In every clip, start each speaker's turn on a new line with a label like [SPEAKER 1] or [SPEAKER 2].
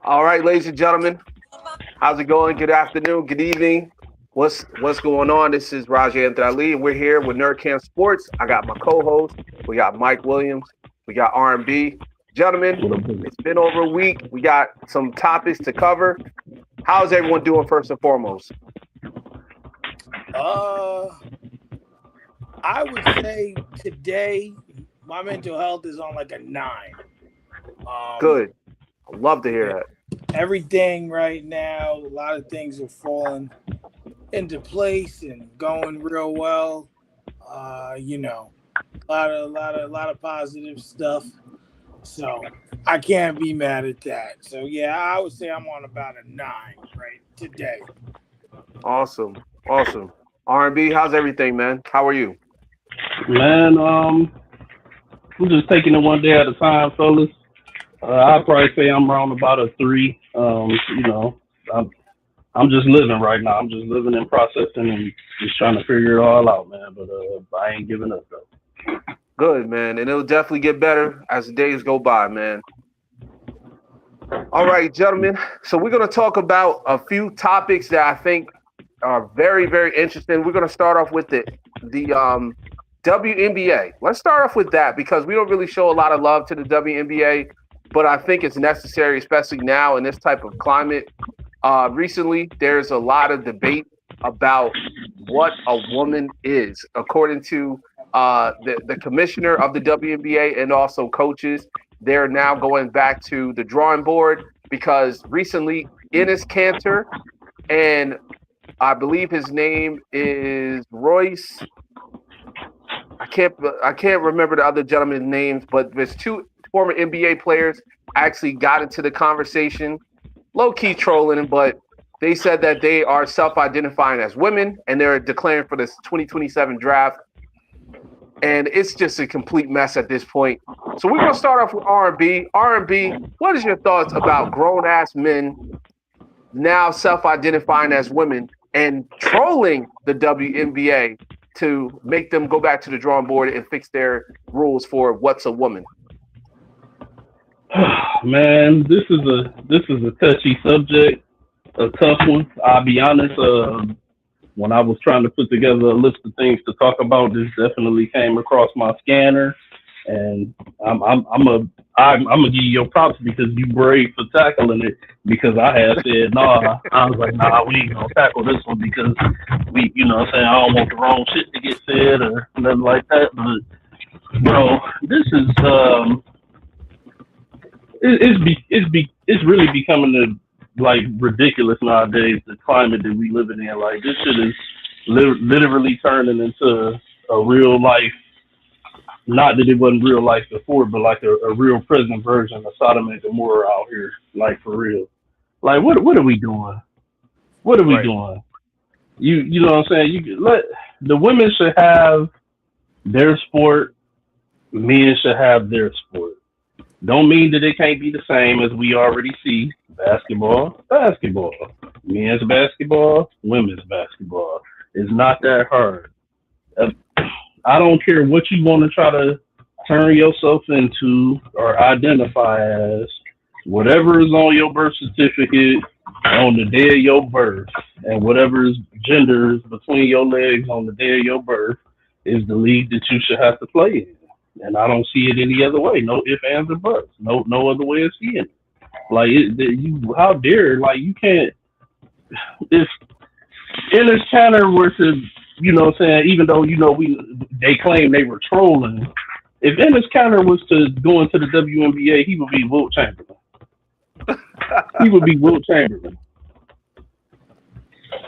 [SPEAKER 1] All right, ladies and gentlemen, how's it going? Good afternoon, good evening. What's going on? This is Rajay Ali, and we're here with Nerdcamp Sports. I got my co-host. We got Mike Williams. We got R&B. Gentlemen, it's been over a week. We got some topics to cover. How's everyone doing first and foremost?
[SPEAKER 2] Uh, I would say today my mental health is on like a 9.
[SPEAKER 1] Good. I'd love to hear that.
[SPEAKER 2] Everything right now, a lot of things are falling into place and going real well. A lot of positive stuff. So I can't be mad at that. So yeah, I would say I'm on about a 9 right today.
[SPEAKER 1] Awesome. R&B, how's everything, man? How are you?
[SPEAKER 3] Man, I'm just taking it one day at a time, fellas. I'd probably say I'm around about a 3. I'm just living right now. I'm just living and processing and just trying to figure it all out, man. But I ain't giving up though.
[SPEAKER 1] Good, man. And it'll definitely get better as the days go by, man. All right, gentlemen. So we're going to talk about a few topics that I think are very, very interesting. We're going to start off with the WNBA. Let's start off with that because we don't really show a lot of love to the WNBA, but I think it's necessary, especially now in this type of climate. Recently, there's a lot of debate about what a woman is, according to the commissioner of the WNBA and also coaches. They're now going back to the drawing board because recently Enes Kanter and I believe his name is Royce. I can't remember the other gentlemen's names, but there's 2 former NBA players actually got into the conversation, low-key trolling, but they said that they are self-identifying as women and they're declaring for this 2027 draft. And it's just a complete mess at this point. So we're going to start off with R&B. R&B, what is your thoughts about grown-ass men now self-identifying as women and trolling the WNBA to make them go back to the drawing board and fix their rules for what's a woman?
[SPEAKER 3] Man, this is a touchy subject, a tough one. I'll be honest. When I was trying to put together a list of things to talk about, this definitely came across my scanner, and I'm gonna give you your props because you brave for tackling it. Because I had said nah, I was like we ain't gonna tackle this one because we, what I'm saying, I don't want the wrong shit to get said or nothing like that. But bro, this is it's really becoming like ridiculous nowadays, the climate that we living in. Like this shit is literally turning into a real life, not that it wasn't real life before, but like a real prison version of Sodom and Gomorrah out here, like for real. Like what are we doing? What are we doing? You know what I'm saying? You let the women should have their sport, men should have their sport. Don't mean that it can't be the same as we already see. Basketball, men's basketball, women's basketball. It's not that hard. I don't care what you want to try to turn yourself into or identify as. Whatever is on your birth certificate on the day of your birth, and whatever's gender is between your legs on the day of your birth, is the league that you should have to play in. And I don't see it any other way. No ifs, ands, or buts. No other way of seeing it. Like how dare? Like you can't. If Enes Kanter were to, what I'm saying, even though they claim they were trolling, if Enes Kanter was to go into the WNBA, he would be Wilt Chamberlain. He would be Wilt Chamberlain.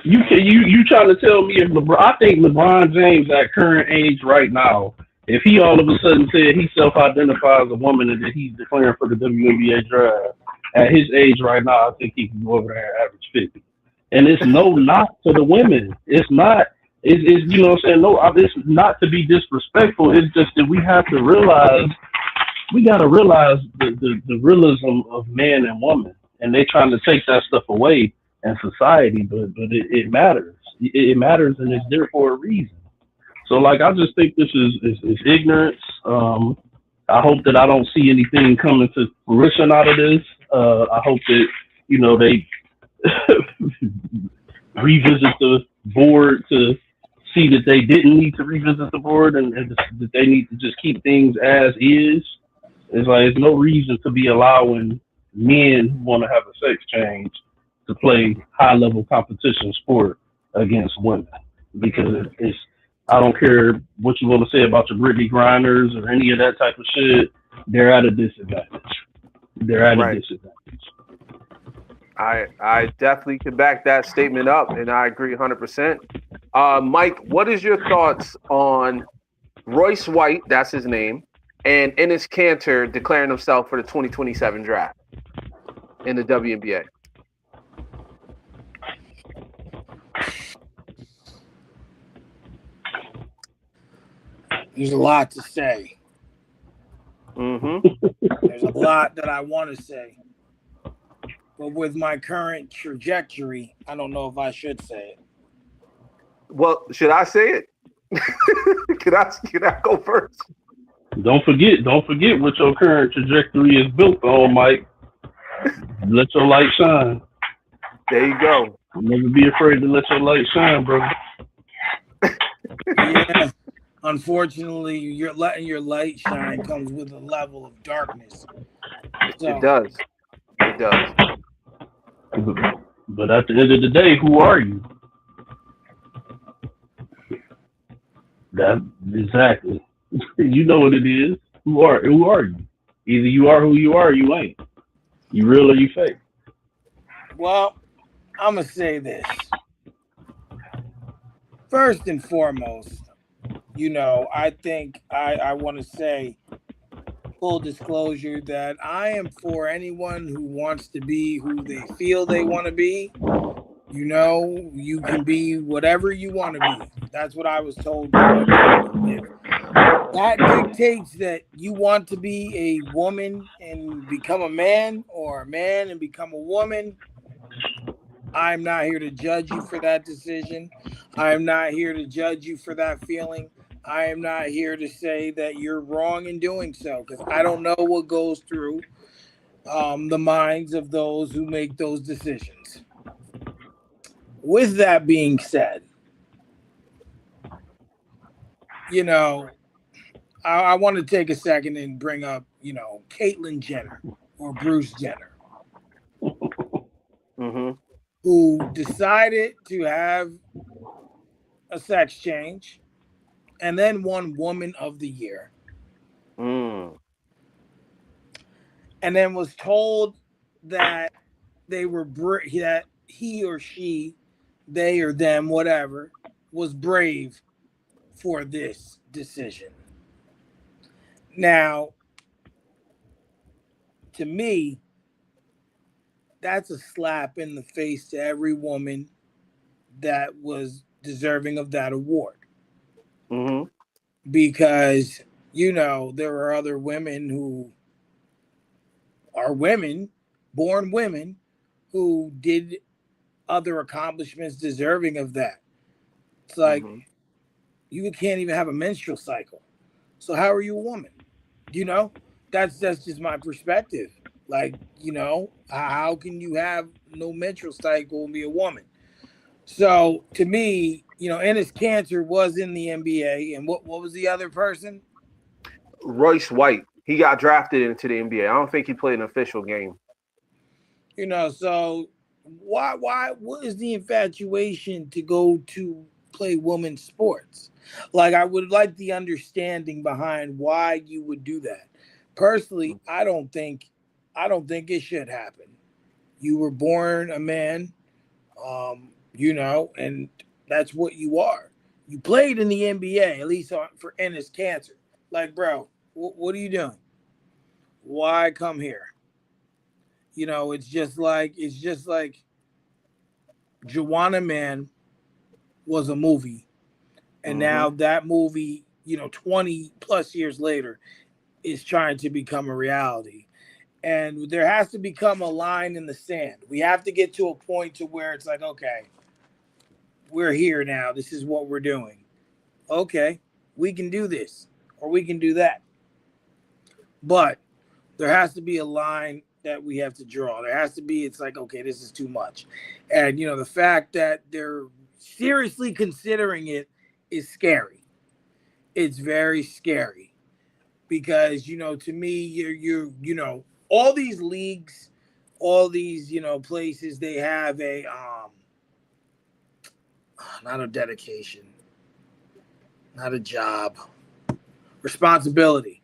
[SPEAKER 3] You trying to tell me if I think LeBron James at current age right now, if he all of a sudden said he self-identifies as a woman and that he's declaring for the WNBA draft, at his age right now, I think he can go over there and average 50. And it's no knock to the women. It's not. It's you know what I'm saying. No, it's not to be disrespectful. It's just that we have to realize. We got to realize the realism of man and woman, and they're trying to take that stuff away in society, but it matters. It matters, and it's there for a reason. So, like, I just think this is ignorance. I hope that I don't see anything coming to fruition out of this. I hope that they revisit the board to see that they didn't need to revisit the board and that they need to just keep things as is. It's like there's no reason to be allowing men who want to have a sex change to play high level competition sport against women, because it's I don't care what you want to say about your Brittany Grinders or any of that type of shit. They're at a disadvantage.
[SPEAKER 1] I definitely can back that statement up, and I agree 100%. Mike, what is your thoughts on Royce White, that's his name, and Enes Kanter declaring himself for the 2027 draft in the WNBA?
[SPEAKER 2] There's a lot to say.
[SPEAKER 1] Mm-hmm.
[SPEAKER 2] There's a lot that I want to say. But with my current trajectory, I don't know if I should say it.
[SPEAKER 1] Well, should I say it? Can I go first?
[SPEAKER 3] Don't forget what your current trajectory is built on, Mike. Let your light shine.
[SPEAKER 1] There you go.
[SPEAKER 3] Never be afraid to let your light shine, brother.
[SPEAKER 2] Yeah. Unfortunately, you're letting your light shine comes with a level of darkness. So,
[SPEAKER 1] It does.
[SPEAKER 3] But at the end of the day, who are you? That exactly. You know what it is. Who are you? Either you are who you are, or you ain't. You real or you fake.
[SPEAKER 2] well, I'm gonna say this. First and foremost, I think I want to say full disclosure that I am for anyone who wants to be who they feel they want to be. You can be whatever you want to be. That's what I was told. If that dictates that you want to be a woman and become a man, or a man and become a woman, I'm not here to judge you for that decision. I'm not here to judge you for that feeling. I am not here to say that you're wrong in doing so, because I don't know what goes through the minds of those who make those decisions. With that being said, I want to take a second and bring up, Caitlyn Jenner or Bruce Jenner,
[SPEAKER 1] Mm-hmm.
[SPEAKER 2] who decided to have a sex change and then won Woman of the Year.
[SPEAKER 1] Mm.
[SPEAKER 2] And then was told that that he or she, they or them, whatever, was brave for this decision. Now, to me, that's a slap in the face to every woman that was deserving of that award.
[SPEAKER 1] Mm-hmm.
[SPEAKER 2] Because, there are other women who are women, born women, who did other accomplishments deserving of that. It's like, you can't even have a menstrual cycle. So how are you a woman? That's just my perspective. Like, how can you have no menstrual cycle and be a woman? So to me, Enes Kanter was in the NBA, and what was the other person?
[SPEAKER 1] Royce White. He got drafted into the NBA. I don't think he played an official game.
[SPEAKER 2] So why what is the infatuation to go to play women's sports? Like, I would like the understanding behind why you would do that. Personally, I don't think it should happen. You were born a man, and that's what you are. You played in the NBA, at least for Ennis Cancer. Like, bro, what are you doing? Why come here? It's just like Joanna Man was a movie, and now that movie, 20 plus years later, is trying to become a reality. And there has to become a line in the sand. We have to get to a point to where it's like, okay, we're here now. This is what we're doing. Okay, we can do this or we can do that. But there has to be a line that we have to draw. There has to be, it's like, okay, this is too much. And, the fact that they're seriously considering it is scary. It's very scary because, to me, you're all these leagues, all these, places, they have a, not a dedication, not a job, responsibility.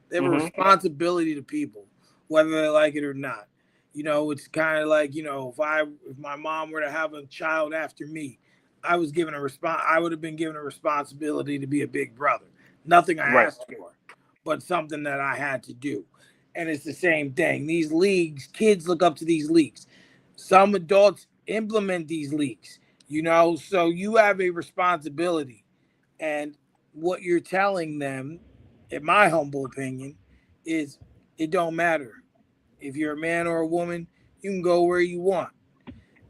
[SPEAKER 2] They have a responsibility to people, whether they like it or not. It's kind of like, if my mom were to have a child after me, I would have been given a responsibility to be a big brother. Nothing I asked for, but something that I had to do. And it's the same thing. These leagues, kids look up to these leagues. Some adults implement these leagues, so you have a responsibility. And what you're telling them, in my humble opinion, is it don't matter. If you're a man or a woman, you can go where you want.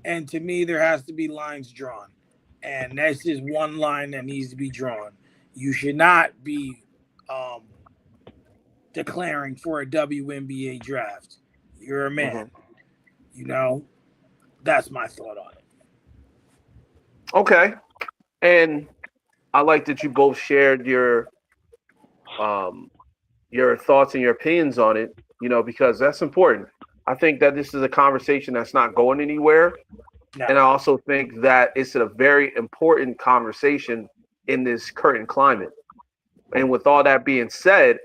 [SPEAKER 2] And to me, there has to be lines drawn. And that's just one line that needs to be drawn. You should not be declaring for a WNBA draft. You're a man. That's my thought on it.
[SPEAKER 1] Okay. And I like that you both shared your thoughts and your opinions on it, because that's important. I think that this is a conversation that's not going anywhere. No. And I also think that it's a very important conversation in this current climate. And with all that being said,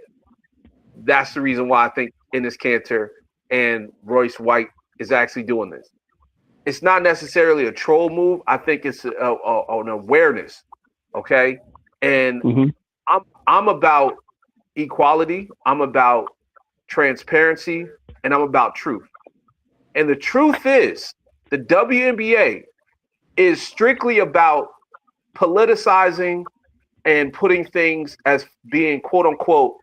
[SPEAKER 1] that's the reason why I think Enes Kanter and Royce White is actually doing this. It's not necessarily a troll move. I think it's an awareness. Okay. And I'm about equality. I'm about transparency, and I'm about truth. And the truth is, the WNBA is strictly about politicizing and putting things as being quote unquote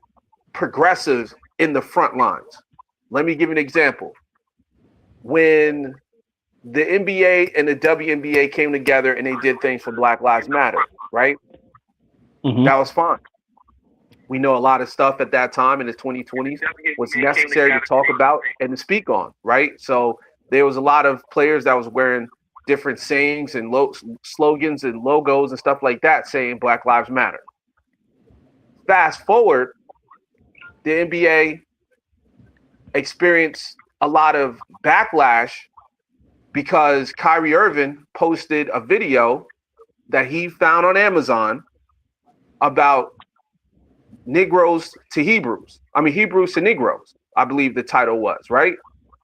[SPEAKER 1] progressive in the front lines. Let me give you an example. When the NBA and the WNBA came together and they did things for Black Lives Matter, right? That was fine. We know a lot of stuff at that time in the 2020s was necessary to talk about and to speak on, right? So there was a lot of players that was wearing different sayings and slogans and logos and stuff like that saying Black Lives Matter. Fast forward, the NBA experienced a lot of backlash because Kyrie Irving posted a video that he found on Amazon about Negroes to Hebrews. Hebrews to Negroes, I believe the title was, right?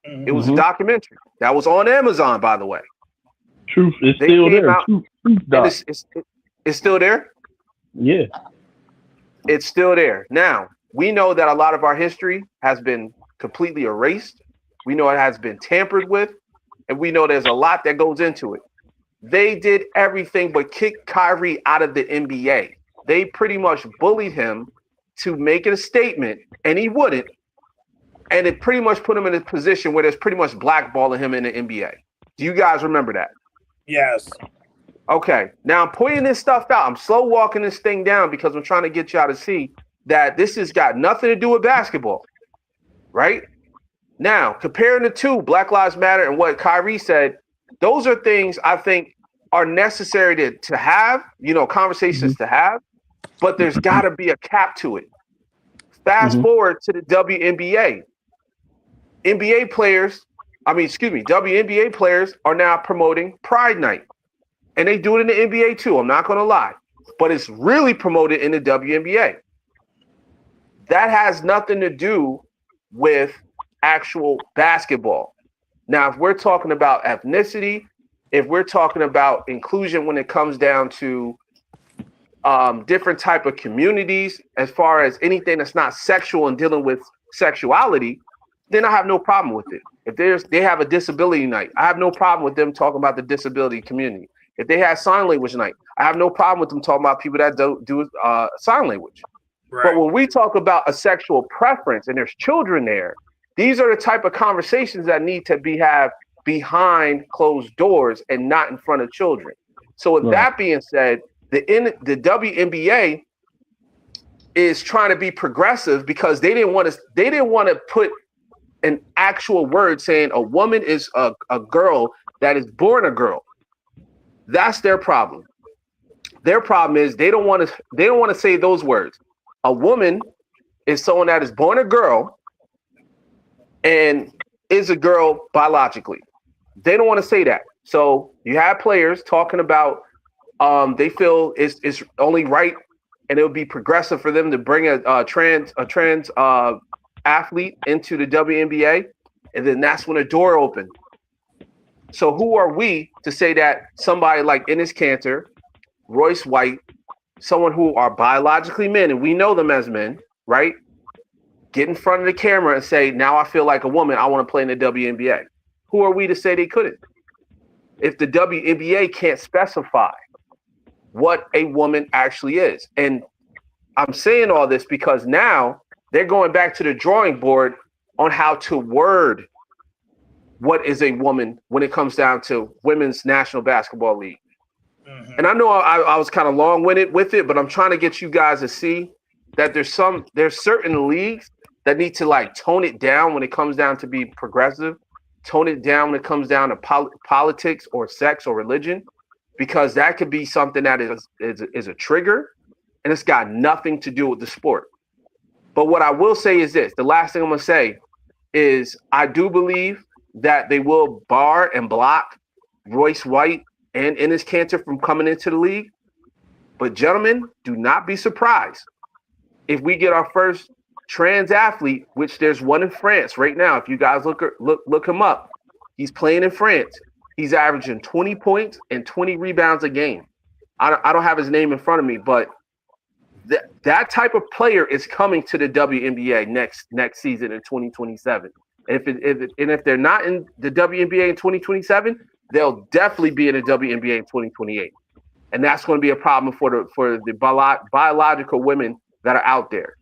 [SPEAKER 1] It was a documentary that was on Amazon, by the way.
[SPEAKER 3] Truth is still there.
[SPEAKER 1] It's still there?
[SPEAKER 3] Yeah.
[SPEAKER 1] It's still there. Now, we know that a lot of our history has been completely erased. We know it has been tampered with, and we know there's a lot that goes into it. They did everything but kick Kyrie out of the NBA. They pretty much bullied him to make it a statement, and he wouldn't. And it pretty much put him in a position where there's pretty much blackballing him in the NBA. Do you guys remember that?
[SPEAKER 2] Yes.
[SPEAKER 1] Okay. Now I'm pointing this stuff out. I'm slow walking this thing down because I'm trying to get y'all to see that this has got nothing to do with basketball. Right? Now, comparing the two, Black Lives Matter and what Kyrie said, those are things I think are necessary to have, conversations to have, but there's got to be a cap to it. Fast forward to the WNBA. WNBA players are now promoting Pride Night. And they do it in the NBA too, I'm not going to lie. But it's really promoted in the WNBA. That has nothing to do with actual basketball. Now, if we're talking about ethnicity, if we're talking about inclusion when it comes down to different type of communities, as far as anything that's not sexual and dealing with sexuality, then I have no problem with it. If they have a disability night, I have no problem with them talking about the disability community. If they have sign language night, I have no problem with them talking about people that don't do sign language. Right. But when we talk about a sexual preference and there's children there, these are the type of conversations that need to be had behind closed doors and not in front of children. So with that being said, the WNBA is trying to be progressive because they didn't want to put an actual word saying a woman is a girl that is born a girl. That's their problem. Their problem is they don't want to say those words. A woman is someone that is born a girl and is a girl biologically. They don't want to say that. So you have players talking about they feel it's only right and it would be progressive for them to bring a trans athlete into the WNBA, and then that's when a door opened. So who are we to say that somebody like Enes Kanter, Royce White, someone who are biologically men, and we know them as men, right? Get in front of the camera and say, now I feel like a woman, I want to play in the WNBA. Who are we to say they couldn't? If the WNBA can't specify what a woman actually is. And I'm saying all this because now they're going back to the drawing board on how to word what is a woman when it comes down to Women's National Basketball League. Mm-hmm. And I know I was kind of long-winded with it, but I'm trying to get you guys to see that there's certain leagues that need to like tone it down when it comes down to be progressive, tone it down when it comes down to politics or sex or religion, because that could be something that is a trigger, and it's got nothing to do with the sport. But what I will say is this: the last thing I'm going to say is I do believe that they will bar and block Royce White and Enes Kanter from coming into the league. But gentlemen, do not be surprised if we get our first trans athlete, which there's one in France right now. If you guys look him up, he's playing in France. He's averaging 20 points and 20 rebounds a game. I don't have his name in front of me, but that type of player is coming to the WNBA next season in 2027. If they're not in the WNBA in 2027, they'll definitely be in the WNBA in 2028, and that's going to be a problem for the biological women that are out there.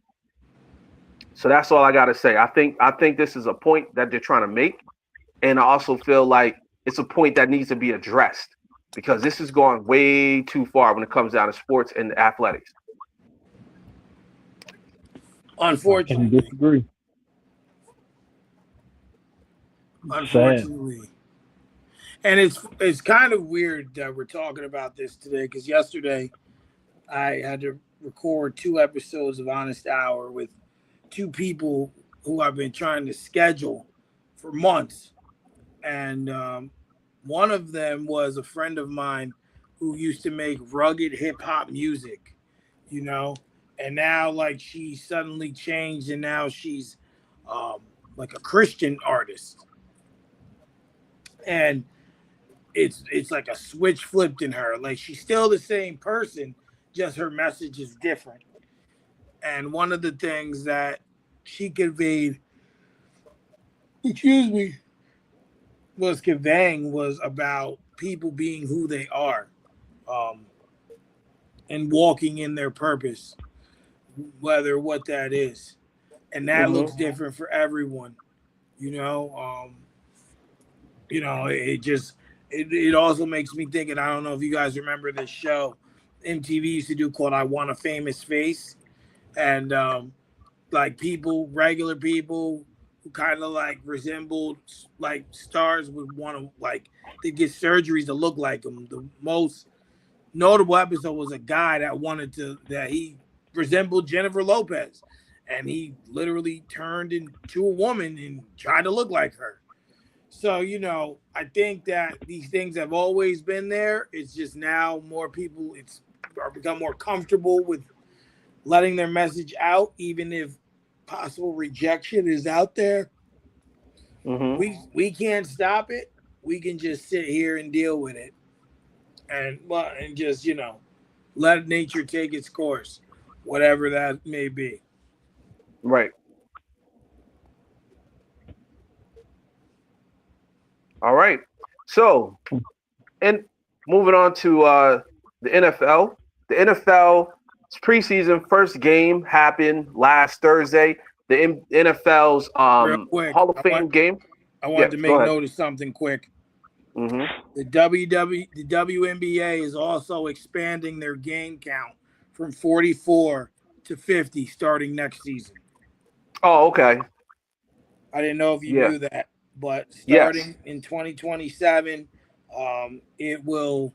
[SPEAKER 1] So that's all I got to say. I think this is a point that they're trying to make, and I also feel like it's a point that needs to be addressed because this is going way too far when it comes down to sports and athletics.
[SPEAKER 2] Unfortunately,
[SPEAKER 3] I disagree.
[SPEAKER 2] Unfortunately. And it's kind of weird that we're talking about this today because yesterday I had to record 2 episodes of Honest Hour with 2 people who I've been trying to schedule for months. And one of them was a friend of mine who used to make rugged hip hop music, and now like she suddenly changed and now she's like a Christian artist. And it's like a switch flipped in her. Like she's still the same person, just her message is different. And one of the things that she conveyed, was conveying was about people being who they are, and walking in their purpose, whether what that is. And that looks different for everyone, it also makes me think, and I don't know if you guys remember this show MTV used to do called I Want a Famous Face. And like regular people who kind of like resembled like stars would want to they get surgeries to look like them. The most notable episode was a guy that he resembled Jennifer Lopez, and he literally turned into a woman and tried to look like her. So, I think that these things have always been there. It's just now more people are become more comfortable with letting their message out, even if possible rejection is out there. We can't stop it. We can just sit here and deal with it, and just let nature take its course, whatever that may be.
[SPEAKER 1] Right. All right. So, and moving on to the NFL. The NFL's preseason first game happened last Thursday. The NFL's Hall of Fame game.
[SPEAKER 2] I wanted to make note of something quick. The WNBA is also expanding their game count from 44 to 50 starting next season.
[SPEAKER 1] Oh, okay.
[SPEAKER 2] I didn't know if you
[SPEAKER 1] Yeah.
[SPEAKER 2] knew that, but
[SPEAKER 1] Yes.
[SPEAKER 2] starting in 2027, it will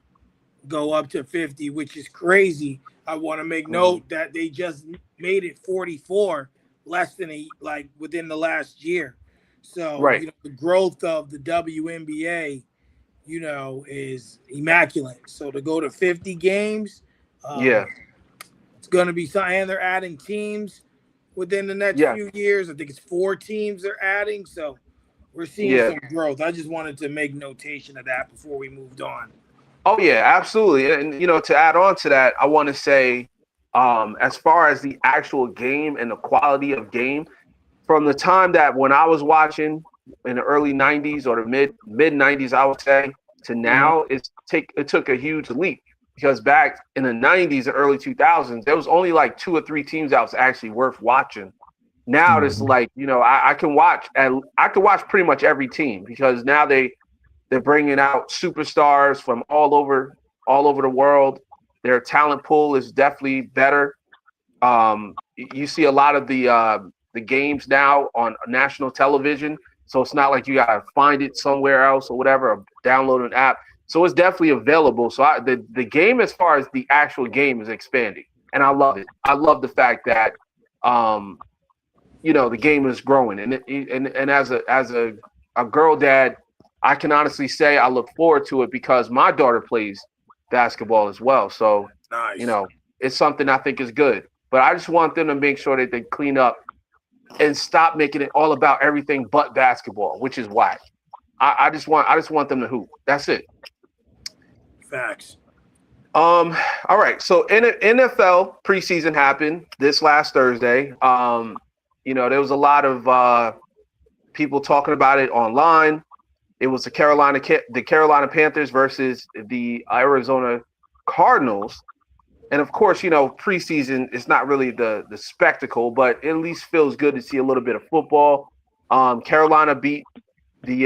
[SPEAKER 2] go up to 50, which is crazy. I want to make
[SPEAKER 1] Mhm.
[SPEAKER 2] note that they just made it 44 less than within the last year. So,
[SPEAKER 1] Right.
[SPEAKER 2] the growth of the WNBA, is immaculate. So to go to 50 games,
[SPEAKER 1] Yeah.
[SPEAKER 2] it's going to be something. And they're adding teams within the next
[SPEAKER 1] Yeah.
[SPEAKER 2] few years. I think it's 4 teams they're adding. So we're seeing
[SPEAKER 1] Yeah.
[SPEAKER 2] some growth. I just wanted to make notation of that before we moved on.
[SPEAKER 1] Oh yeah, absolutely. And to add on to that, I want to say, as far as the actual game and the quality of game, from the time that when I was watching in the early '90s or the mid '90s, I would say, to
[SPEAKER 2] Mhm.
[SPEAKER 1] now, it took a huge leap because back in the '90s and early 2000s, there was only like 2 or 3 teams that was actually worth watching. Now it's
[SPEAKER 3] Mhm.
[SPEAKER 1] like I can watch pretty much every team because now they're bringing out superstars from all over the world. Their talent pool is definitely better. You see a lot of the games now on national television, so it's not like you gotta find it somewhere else or whatever, or download an app. So it's definitely available. So the game, as far as the actual game, is expanding, and I love it. I love the fact that um, the game is growing, and as a girl dad, I can honestly say I look forward to it because my daughter plays basketball as well. So you
[SPEAKER 2] Nice.
[SPEAKER 1] know it's something I think is good. But I just want them to make sure that they clean up and stop making it all about everything but basketball, which is whack. I just want them to hoop. That's it.
[SPEAKER 2] Facts.
[SPEAKER 1] All right. So NFL preseason happened this last Thursday. There was a lot of people talking about it online. It was the Carolina Panthers versus the Arizona Cardinals. And of course, preseason is not really the spectacle, but it at least feels good to see a little bit of football. Carolina beat the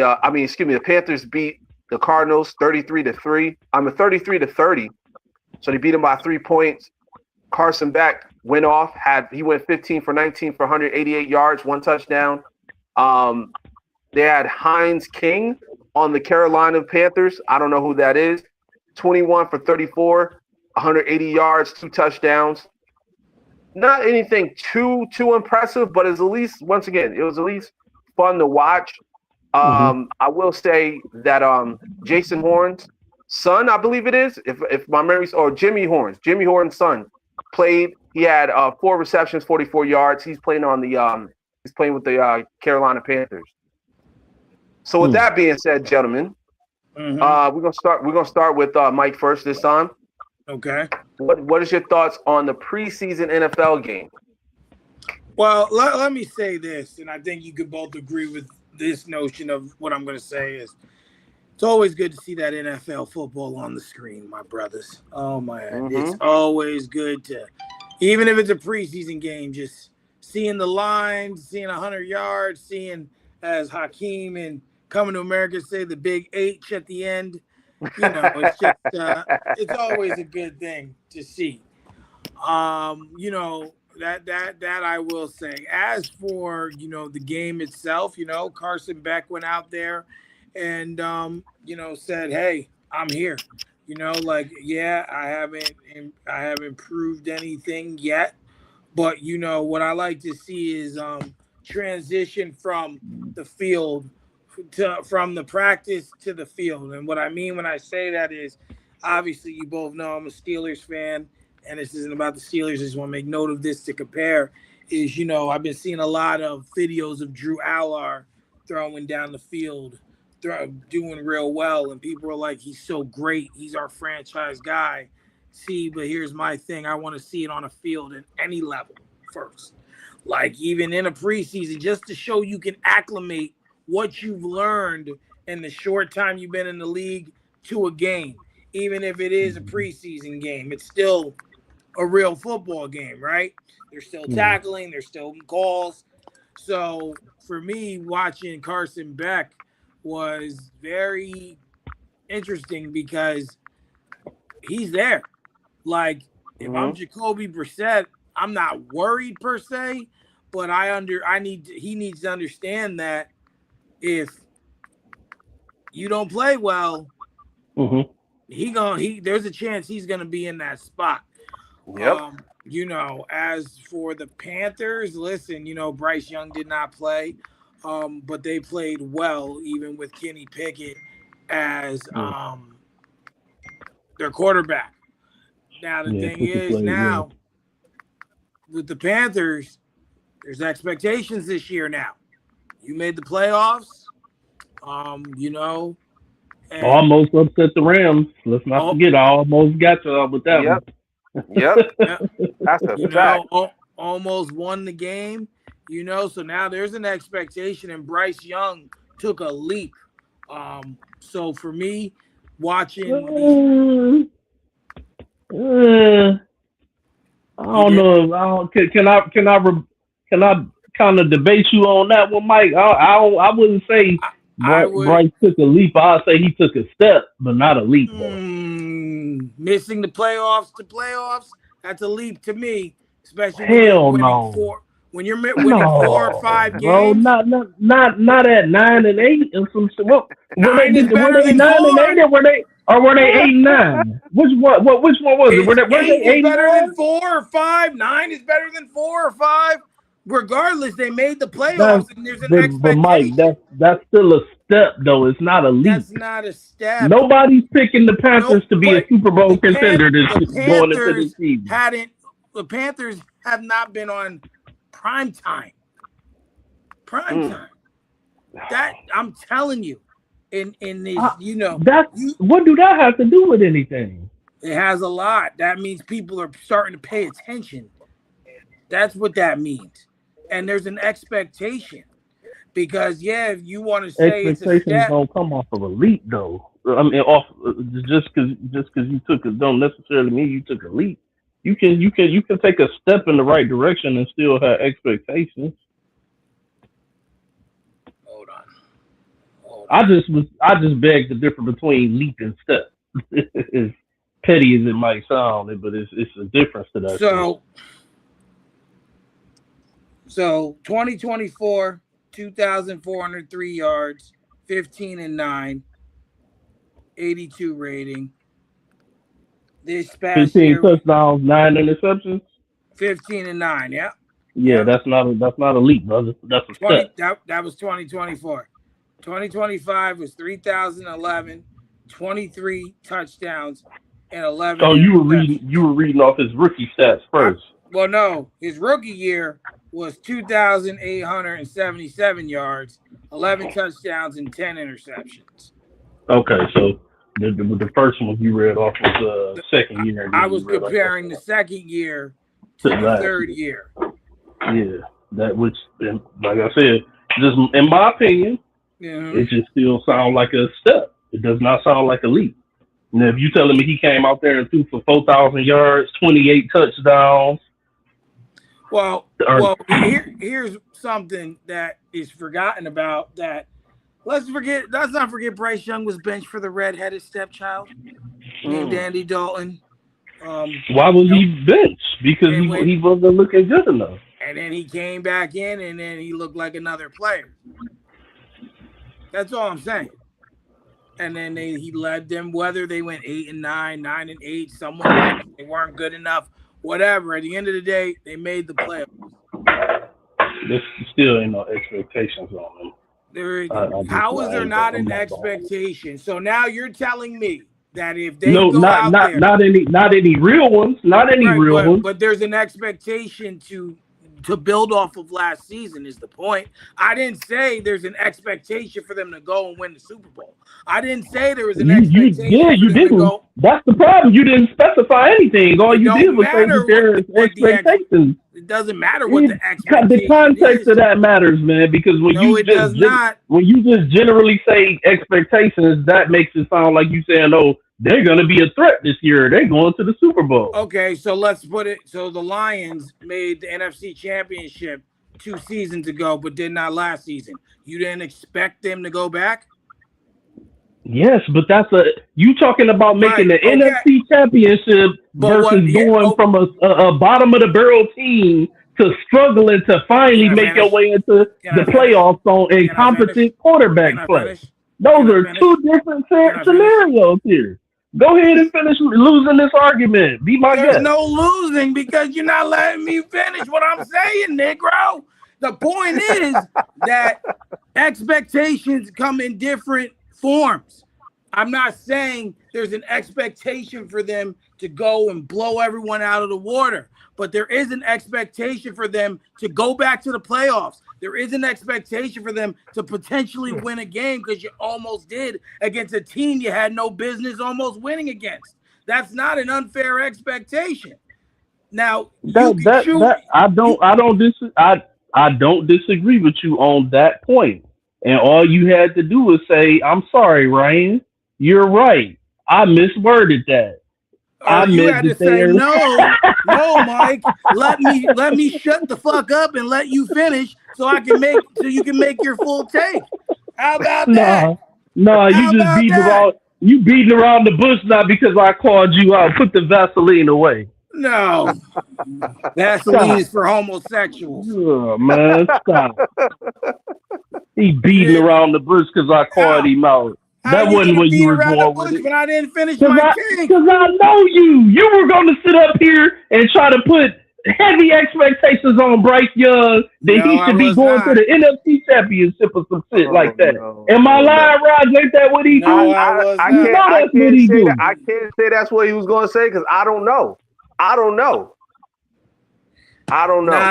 [SPEAKER 1] Panthers beat the Cardinals 33-3. 33-30. So they beat them by 3 points. Carson Beck went off. He went 15 for 19 for 188 yards, 1 touchdown. Um, they had Hines King on the Carolina Panthers. I don't know who that is. 21 for 34, 180 yards, 2 touchdowns. Not anything too impressive, but it's at least, once again, it was at least fun to watch.
[SPEAKER 3] Mhm.
[SPEAKER 1] I will say that Jason Horn's son, I believe it is, if my memory's, or Jimmy Horn's son played. He had 4 receptions, 44 yards. He's playing with the Carolina Panthers. So with
[SPEAKER 3] Mm.
[SPEAKER 1] that being said, gentlemen,
[SPEAKER 2] Mm-hmm.
[SPEAKER 1] we're gonna start with Mike first this time.
[SPEAKER 2] Okay.
[SPEAKER 1] What is your thoughts on the preseason NFL game?
[SPEAKER 2] Well, let me say this, and I think you could both agree with this notion of what I'm going to say is it's always good to see that NFL football on the screen, my brothers. Oh, man. It's
[SPEAKER 1] Mm-hmm.
[SPEAKER 2] always good to, even if it's a preseason game, just seeing the lines, seeing 100 yards, seeing, as Hakeem and Coming to America say, the big H at the end. It's always a good thing to see. That I will say. As for the game itself, Carson Beck went out there and said, "Hey, I'm here." Yeah, I haven't proved anything yet, but what I like to see is transition from the field from the practice to the field. And what I mean when I say that is, obviously, you both know I'm a Steelers fan, and this isn't about the Steelers. I just want to make note of this to compare. Is I've been seeing a lot of videos of Drew Aller throwing down the field, doing real well, and people are like, "He's so great. He's our franchise guy." See, but here's my thing: I want to see it on a field at any level first, like even in a preseason, just to show you can acclimate what you've learned in the short time you've been in the league to a game. Even if it is a preseason game, it's still a real football game, right? They're still
[SPEAKER 3] Mm.
[SPEAKER 2] tackling, they're still calls. So for me, watching Carson Beck was very interesting because he's there. Like, if I'm
[SPEAKER 1] Mm-hmm.
[SPEAKER 2] Jacoby Brissett, I'm not worried per se, But he needs to understand that if you don't play well, there's a chance he's gonna be in that spot.
[SPEAKER 1] Yep.
[SPEAKER 2] As for the Panthers, listen, Bryce Young did not play, but they played well, even with Kenny Pickett as their quarterback. Now the thing is, with the Panthers, there's expectations this year now. You made the playoffs, and
[SPEAKER 3] almost upset the Rams. Let's not forget, I almost got you with that one.
[SPEAKER 1] Yep. That's a fact.
[SPEAKER 2] Almost won the game, so now there's an expectation, and Bryce Young took a leap. So for me, watching
[SPEAKER 3] I don't know. Can I kind of debate you on that one, Mike? I wouldn't say Bryce took a leap. I'd say he took a step, but not a leap.
[SPEAKER 2] Missing the playoffs that's a leap to me, especially when you're winning 4 or 5 games.
[SPEAKER 3] Bro, not at 9 and 8 and some shit. Were they 9 and 8 or were they 8 and 9? Which one was it? Were they 8
[SPEAKER 2] better than 4 or 5? 9 is better than 4 or 5. Regardless, they made the playoffs, and there's an expectation. But Mike,
[SPEAKER 3] that's still a step, though. It's not a leap.
[SPEAKER 2] That's not a step.
[SPEAKER 3] Nobody's picking the Panthers to be a Super Bowl contender this going into the season.
[SPEAKER 2] The Panthers have not been on prime time. That I'm telling you, in this,
[SPEAKER 3] what do that have to do with anything?
[SPEAKER 2] It has a lot. That means people are starting to pay attention. That's what that means. And there's an expectation, because if you want to say
[SPEAKER 3] expectations don't come off of a leap, though. I mean, just because you took it don't necessarily mean you took a leap. You can take a step in the right direction and still have expectations.
[SPEAKER 2] Hold on.
[SPEAKER 3] I just beg the difference between leap and step. As petty as it might sound, but it's a difference to that.
[SPEAKER 2] So 2024, 2,403 yards, 15-9, 82 rating. This past
[SPEAKER 3] 15
[SPEAKER 2] year,
[SPEAKER 3] touchdowns, 9 interceptions.
[SPEAKER 2] 15-9, yeah.
[SPEAKER 3] Yeah, that's not a leap, brother. That's a step.
[SPEAKER 2] That was 2024. 2025 was 3,011, 23 touchdowns, and 11.
[SPEAKER 3] Oh, you were reading off his rookie stats first.
[SPEAKER 2] Well, no, his rookie year was 2,877 yards, 11 touchdowns, and 10 interceptions.
[SPEAKER 3] Okay, so the first one you read off was the second year.
[SPEAKER 2] I was comparing the second year to the third year.
[SPEAKER 3] Yeah, which, like I said, just in my opinion, it just still sounds like a step. It does not sound like a leap. And if you telling me he came out there and threw for 4,000 yards, 28 touchdowns.
[SPEAKER 2] Well, here's something that is forgotten about. That let's not forget Bryce Young was benched for the redheaded stepchild named Andy Dalton.
[SPEAKER 3] Why was he benched? Because he wasn't looking good enough.
[SPEAKER 2] And then he came back in, and then he looked like another player. That's all I'm saying. And then he led them, whether they went 8-9, 9-8, someone they weren't good enough. Whatever. At the end of the day, they made the playoffs.
[SPEAKER 3] There still ain't no expectations on them.
[SPEAKER 2] How is there not an expectation? So now you're telling me that if they not
[SPEAKER 3] any real ones,
[SPEAKER 2] but there's an expectation to build off of last season is the point. I didn't say there's an expectation for them to go and win the Super Bowl. I didn't say there was an expectation.
[SPEAKER 3] You didn't. Go. That's the problem. You didn't specify anything. All you did was say that there's expectations.
[SPEAKER 2] It doesn't matter what the expectation
[SPEAKER 3] The context of that matters, man, because when you just generally say expectations, that makes it sound like you saying, oh, they're going to be a threat this year. They're going to the Super Bowl.
[SPEAKER 2] Okay, so let's put it. So the Lions made the NFC Championship 2 seasons ago, but did not last season. You didn't expect them to go back?
[SPEAKER 3] Yes, but you talking about making the NFC Championship versus going from a bottom of the barrel team to struggling to finally make your way into the playoffs on incompetent quarterback play. Those are two different scenarios here. Go ahead and finish losing this argument. Be my guest.
[SPEAKER 2] There's no losing because you're not letting me finish what I'm saying, Negro. The point is that expectations come in different forms. I'm not saying there's an expectation for them to go and blow everyone out of the water, but there is an expectation for them to go back to the playoffs. There is an expectation for them to potentially win a game because you almost did against a team you had no business almost winning against. That's not an unfair expectation. Now,
[SPEAKER 3] I don't disagree with you on that point. And all you had to do was say, "I'm sorry, Ryan. You're right. I misworded that."
[SPEAKER 2] You had to say no, Mike. Let me shut the fuck up and let you finish so you can make your full take. How about that?
[SPEAKER 3] No, you just beating around the bush now because I called you out. Put the Vaseline away.
[SPEAKER 2] No, Vaseline is for homosexuals.
[SPEAKER 3] Oh, man, stop. He beating around the bush because I called him out. That wasn't what you were going with.
[SPEAKER 2] When I didn't finish my take.
[SPEAKER 3] Because I know you. You were going to sit up here and try to put heavy expectations on Bryce Young that he should be going to the NFC Championship or some shit like that. Am I lying, Raj? Ain't that what he do?
[SPEAKER 1] I can't say that's what he was going to say because I don't know.
[SPEAKER 2] Not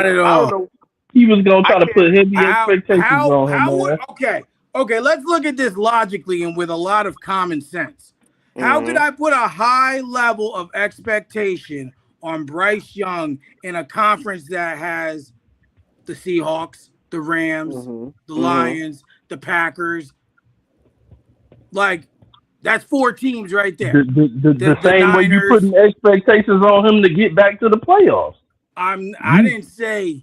[SPEAKER 2] at all.
[SPEAKER 3] He was going to try to put heavy expectations on him.
[SPEAKER 2] Okay, let's look at this logically and with a lot of common sense. How could I put a high level of expectation on Bryce Young in a conference that has the Seahawks, the Rams, the Lions, the Packers? Like, that's 4 teams right there.
[SPEAKER 3] The same way you putting expectations on him to get back to the playoffs.
[SPEAKER 2] I didn't say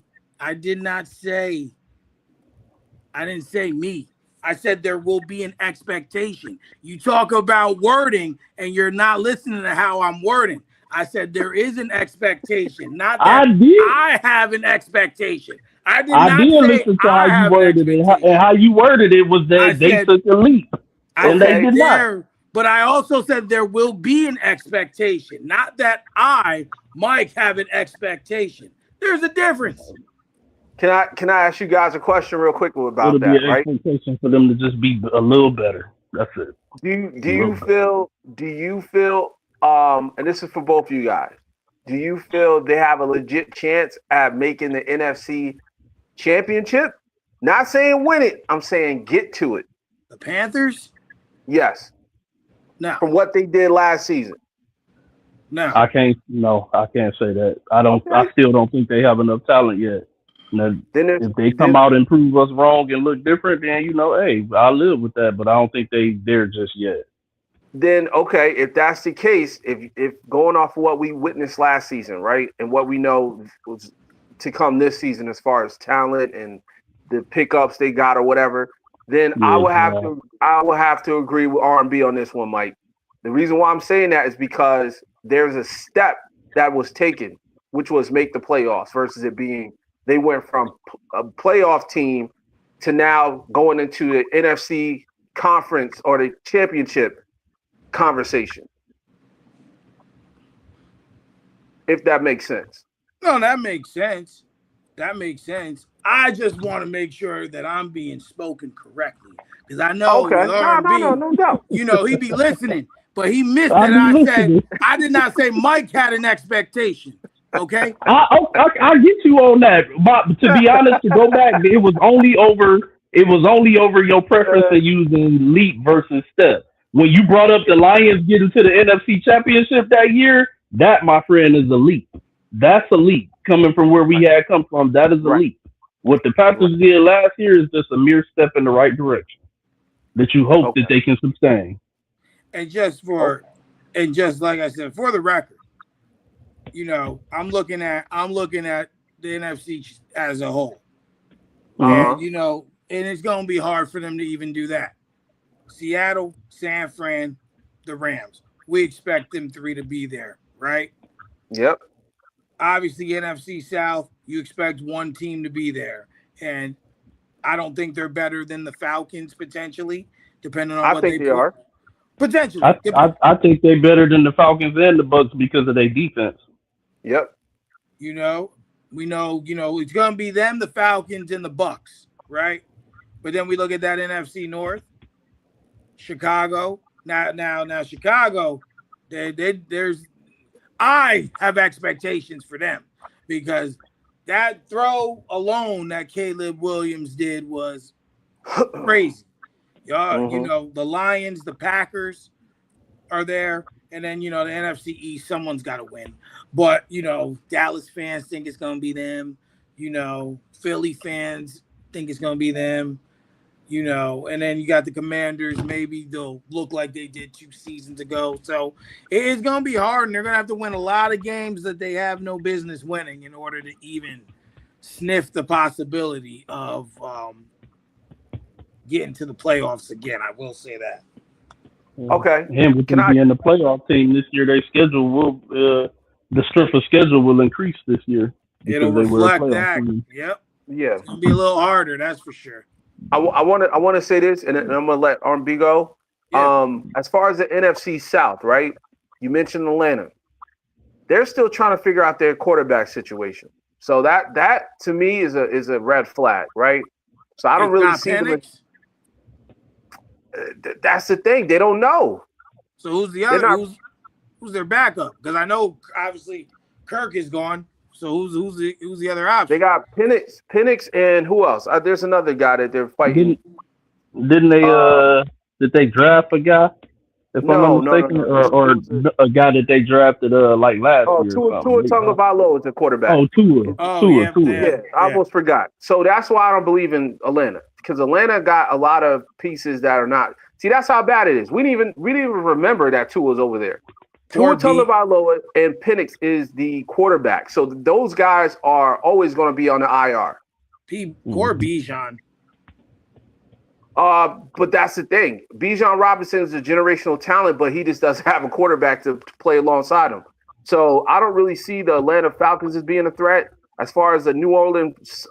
[SPEAKER 2] me. I said there will be an expectation. You talk about wording and you're not listening to how I'm wording. I said there is an expectation, not that I have an expectation. I did listen to how you worded it,
[SPEAKER 3] and how you worded it was that they took a leap, and they did not.
[SPEAKER 2] But I also said there will be an expectation, not that I, Mike, have an expectation. There's a difference.
[SPEAKER 1] Can I ask you guys a question real quick about that? Right?
[SPEAKER 3] Expectation for them to just be a little better. That's it.
[SPEAKER 1] Do you feel? And this is for both of you guys. Do you feel they have a legit chance at making the NFC Championship? Not saying win it. I'm saying get to it.
[SPEAKER 2] The Panthers?
[SPEAKER 1] Yes.
[SPEAKER 2] No.
[SPEAKER 1] From what they did last season.
[SPEAKER 2] No.
[SPEAKER 3] I can't say that. I still don't think they have enough talent yet. Now, if they come out and prove us wrong and look different, then hey, I'll live with that. But I don't think they're there just yet.
[SPEAKER 1] Then okay, if that's the case, if going off of what we witnessed last season, right, and what we know was to come this season as far as talent and the pickups they got or whatever, then I will have to agree with R&B on this one, Mike. The reason why I'm saying that is because there's a step that was taken, which was make the playoffs versus it being they went from a playoff team to now going into the NFC conference or the championship conversation. If that makes sense.
[SPEAKER 2] No, that makes sense. I just want to make sure that I'm being spoken correctly because I know
[SPEAKER 1] no doubt.
[SPEAKER 2] He be listening, but he missed that. I did not say Mike had an expectation. Okay,
[SPEAKER 3] I get you on that. But to be honest, to go back, it was only over your preference of using leap versus step. When you brought up the Lions getting to the NFC Championship that year, that, my friend, is a leap. That's a leap coming from where we had come from. That is a leap. What the Panthers did last year is just a mere step in the right direction that you hope that they can sustain.
[SPEAKER 2] And just like I said, for the record, I'm looking at the NFC as a whole. And, and it's going to be hard for them to even do that. Seattle, San Fran, the Rams. We expect them 3 to be there, right?
[SPEAKER 1] Yep.
[SPEAKER 2] Obviously, NFC South, You expect one team to be there, and I don't think they're better than the Falcons potentially, depending on
[SPEAKER 1] I
[SPEAKER 2] what
[SPEAKER 1] think
[SPEAKER 2] they
[SPEAKER 1] they
[SPEAKER 2] put.
[SPEAKER 1] are.
[SPEAKER 2] Potentially,
[SPEAKER 3] I think they're better than the Falcons and the Bucks because of their defense.
[SPEAKER 1] Yep.
[SPEAKER 2] we know, it's gonna be them, the Falcons, and the Bucks, right? But then we look at that NFC North, Chicago. Now, Chicago. There's I have expectations for them because that throw alone that Caleb Williams did was crazy. The Lions, the Packers are there, and then the NFC East, someone's got to win. But Dallas fans think it's gonna be them. Philly fans think it's gonna be them. And then you got the Commanders. Maybe they'll look like they did 2 seasons ago. So it's going to be hard, and they're going to have to win a lot of games that they have no business winning in order to even sniff the possibility of getting to the playoffs again. I will say that.
[SPEAKER 1] Okay.
[SPEAKER 3] And with them being the playoff team this year, their schedule will the strength of schedule will increase this year.
[SPEAKER 2] It'll reflect that. Yep.
[SPEAKER 1] Yeah.
[SPEAKER 2] It's going to be a little harder, that's for sure.
[SPEAKER 1] I want to say this, and I'm gonna let R&B go.
[SPEAKER 2] Yeah.
[SPEAKER 1] As far as the NFC South, right? You mentioned Atlanta. They're still trying to figure out their quarterback situation. So that to me is a red flag, right? So I don't really see them. That's the thing. They don't know.
[SPEAKER 2] So who's the other? Who's their backup? Because I know obviously Kirk is gone. So who's the other option?
[SPEAKER 1] They got Penix, and who else? There's another guy that they're fighting.
[SPEAKER 3] Didn't they? Did they draft a guy? If I'm not mistaken, or a guy that they drafted like last year.
[SPEAKER 1] Tua Tagovailoa is the quarterback.
[SPEAKER 3] Tua.
[SPEAKER 1] Yeah, I almost forgot. So that's why I don't believe in Atlanta, because Atlanta got a lot of pieces that are not. See, that's how bad it is. We didn't even remember that Tua was over there. Tua Tagovailoa and Penix is the quarterback. So those guys are always going to be on the IR.
[SPEAKER 2] Or Bijan.
[SPEAKER 1] But that's the thing. Bijan Robinson is a generational talent, but he just doesn't have a quarterback to play alongside him. So I don't really see the Atlanta Falcons as being a threat. As far as the New Orleans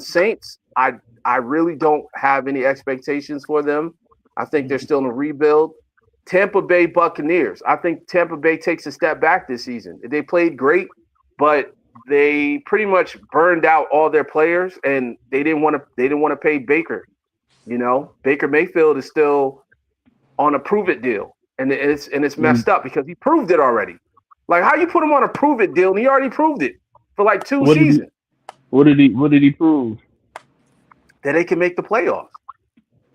[SPEAKER 1] Saints, I really don't have any expectations for them. I think they're still in a rebuild. Tampa Bay Buccaneers. I think Tampa Bay takes a step back this season. They played great, but they pretty much burned out all their players, and they didn't want to pay Baker. Baker Mayfield is still on a prove it deal, and it's messed up because he proved it already. Like, how you put him on a prove it deal and he already proved it for like 2 seasons?
[SPEAKER 3] What did he prove?
[SPEAKER 1] That they can make the playoffs.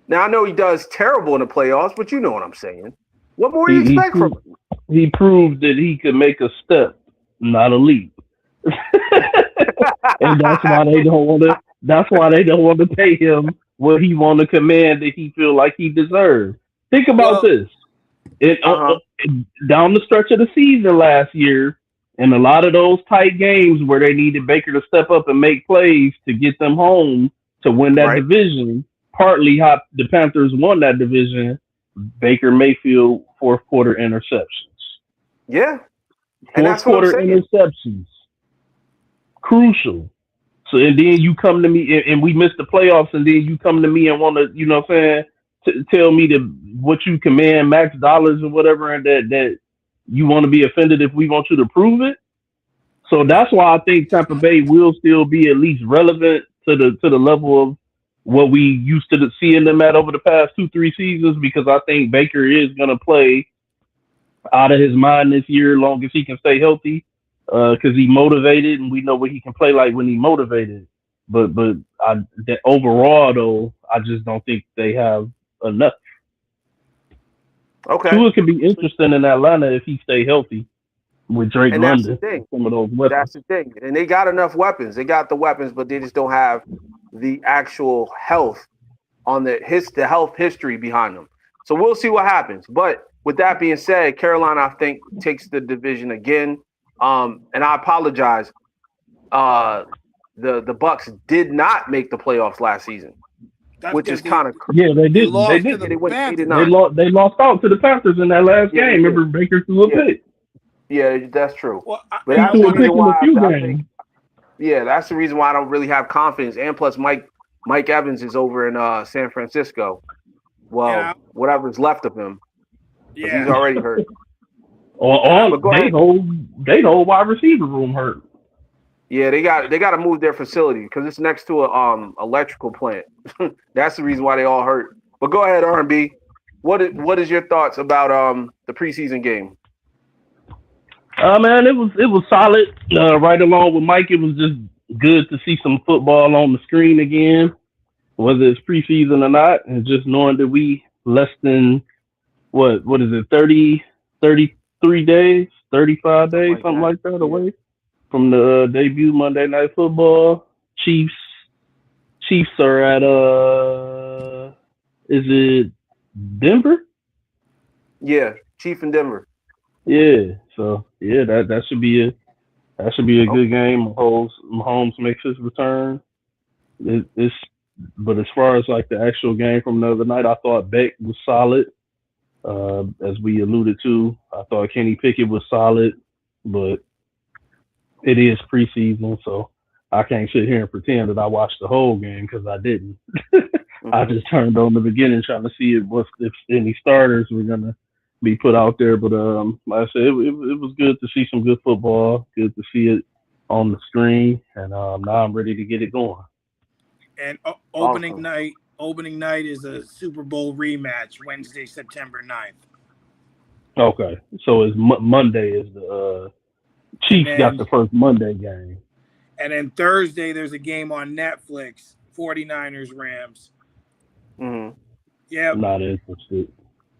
[SPEAKER 1] Now I know he does terrible in the playoffs, but you know what I'm saying. What more do you expect from him?
[SPEAKER 3] He proved that he could make a step, not a leap. And that's why they don't want to. That's why they don't want to pay him what he want to command that he feel like he deserves. Think about this. Down the stretch of the season last year, in a lot of those tight games where they needed Baker to step up and make plays to get them home to win that division, partly how the Panthers won that division, Baker Mayfield fourth quarter interceptions.
[SPEAKER 1] Yeah.
[SPEAKER 3] Fourth quarter interceptions. Crucial. So, and then you come to me, and we missed the playoffs, and then you come to me and want to, tell me what you command max dollars or whatever, and that you want to be offended if we want you to prove it. So that's why I think Tampa Bay will still be at least relevant to the level of what we used to seeing them at over the past 2-3 seasons, because I think Baker is going to play out of his mind this year, long as he can stay healthy, because he's motivated, and we know what he can play like when he's motivated. But overall, though, I just don't think they have enough.
[SPEAKER 1] Okay.
[SPEAKER 3] Tua could be interesting in Atlanta if he stay healthy with Drake London. Some of those weapons.
[SPEAKER 1] That's the thing. And they got enough weapons. They got the weapons, but they just don't have the actual health on the health history behind them. So we'll see what happens. But with that being said, Carolina, I think, takes the division again. And I apologize. The Bucks did not make the playoffs last season, which is kind of
[SPEAKER 3] crazy. Yeah, they did.
[SPEAKER 1] They did. They went 8-9.
[SPEAKER 3] They lost out to the Panthers in that last game. Remember, Baker threw a pick.
[SPEAKER 1] Yeah, that's true.
[SPEAKER 2] Well,
[SPEAKER 1] but that's one reason why I think Yeah, that's the reason why I don't really have confidence. And plus, Mike Evans is over in San Francisco.
[SPEAKER 2] And
[SPEAKER 1] Well, whatever's left of him, because he's
[SPEAKER 2] yeah,
[SPEAKER 1] already hurt.
[SPEAKER 2] and I
[SPEAKER 3] Or
[SPEAKER 1] But go
[SPEAKER 3] they
[SPEAKER 1] ahead.
[SPEAKER 3] whole wide receiver room hurt.
[SPEAKER 1] Yeah, they got to move their facility because it's next to a electrical plant. That's the reason why they all hurt. But go ahead, R&B. What is your thoughts about the preseason game?
[SPEAKER 3] Man, it was solid. Right along with Mike, it was just good to see some football on the screen again, whether it's preseason or not, and just knowing that we less than what is it 33 days, 35
[SPEAKER 1] Something
[SPEAKER 3] days,
[SPEAKER 1] like
[SPEAKER 3] something
[SPEAKER 1] that.
[SPEAKER 3] like that
[SPEAKER 1] Yeah.
[SPEAKER 3] away from the debut Monday Night Football. Chiefs Chiefs are at is it Denver?
[SPEAKER 1] Yeah, Chief in Denver.
[SPEAKER 3] Yeah. So yeah, that should be a
[SPEAKER 1] Oh,
[SPEAKER 3] good game. Mahomes makes his return. It's but as far as like the actual game from the other night, I thought Beck was solid. As we alluded to, I thought Kenny Pickett was solid, but it is preseason, so I can't sit here and pretend that I watched the whole game because I didn't. I
[SPEAKER 1] hmm
[SPEAKER 3] just turned on the beginning trying to see if any starters were gonna be put out there. But like I said, it was good to see some good football. Good to see it on the screen, and now I'm ready to get it going.
[SPEAKER 2] opening
[SPEAKER 1] awesome.
[SPEAKER 2] night. Opening night is a Super Bowl rematch Wednesday, September 9th.
[SPEAKER 3] Okay, so it's Monday is the
[SPEAKER 2] And
[SPEAKER 3] Chiefs got
[SPEAKER 2] then
[SPEAKER 3] the first Monday game.
[SPEAKER 2] Thursday there's a game on Netflix, 49ers Rams.
[SPEAKER 1] hmm
[SPEAKER 2] Yep.
[SPEAKER 3] Not interested.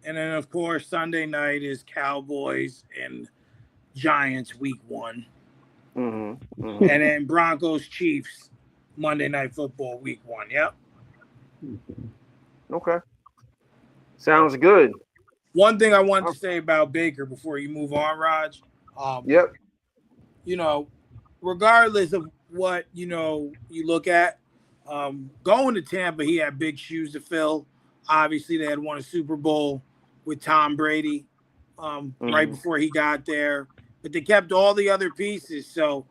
[SPEAKER 2] And then of course Sunday night is Cowboys and Giants week 1.
[SPEAKER 1] hmm hmm
[SPEAKER 2] And then Broncos Chiefs Monday Night Football week 1. Yep.
[SPEAKER 1] Okay, sounds good.
[SPEAKER 2] One thing I want to say about Baker before you move on, Raj. Um,
[SPEAKER 1] Yep.
[SPEAKER 2] you know, regardless of what you look at, going to Tampa, he had big shoes to fill. Obviously, they had won a Super Bowl with Tom Brady right
[SPEAKER 1] hmm
[SPEAKER 2] before he got there, but they kept all the other pieces. So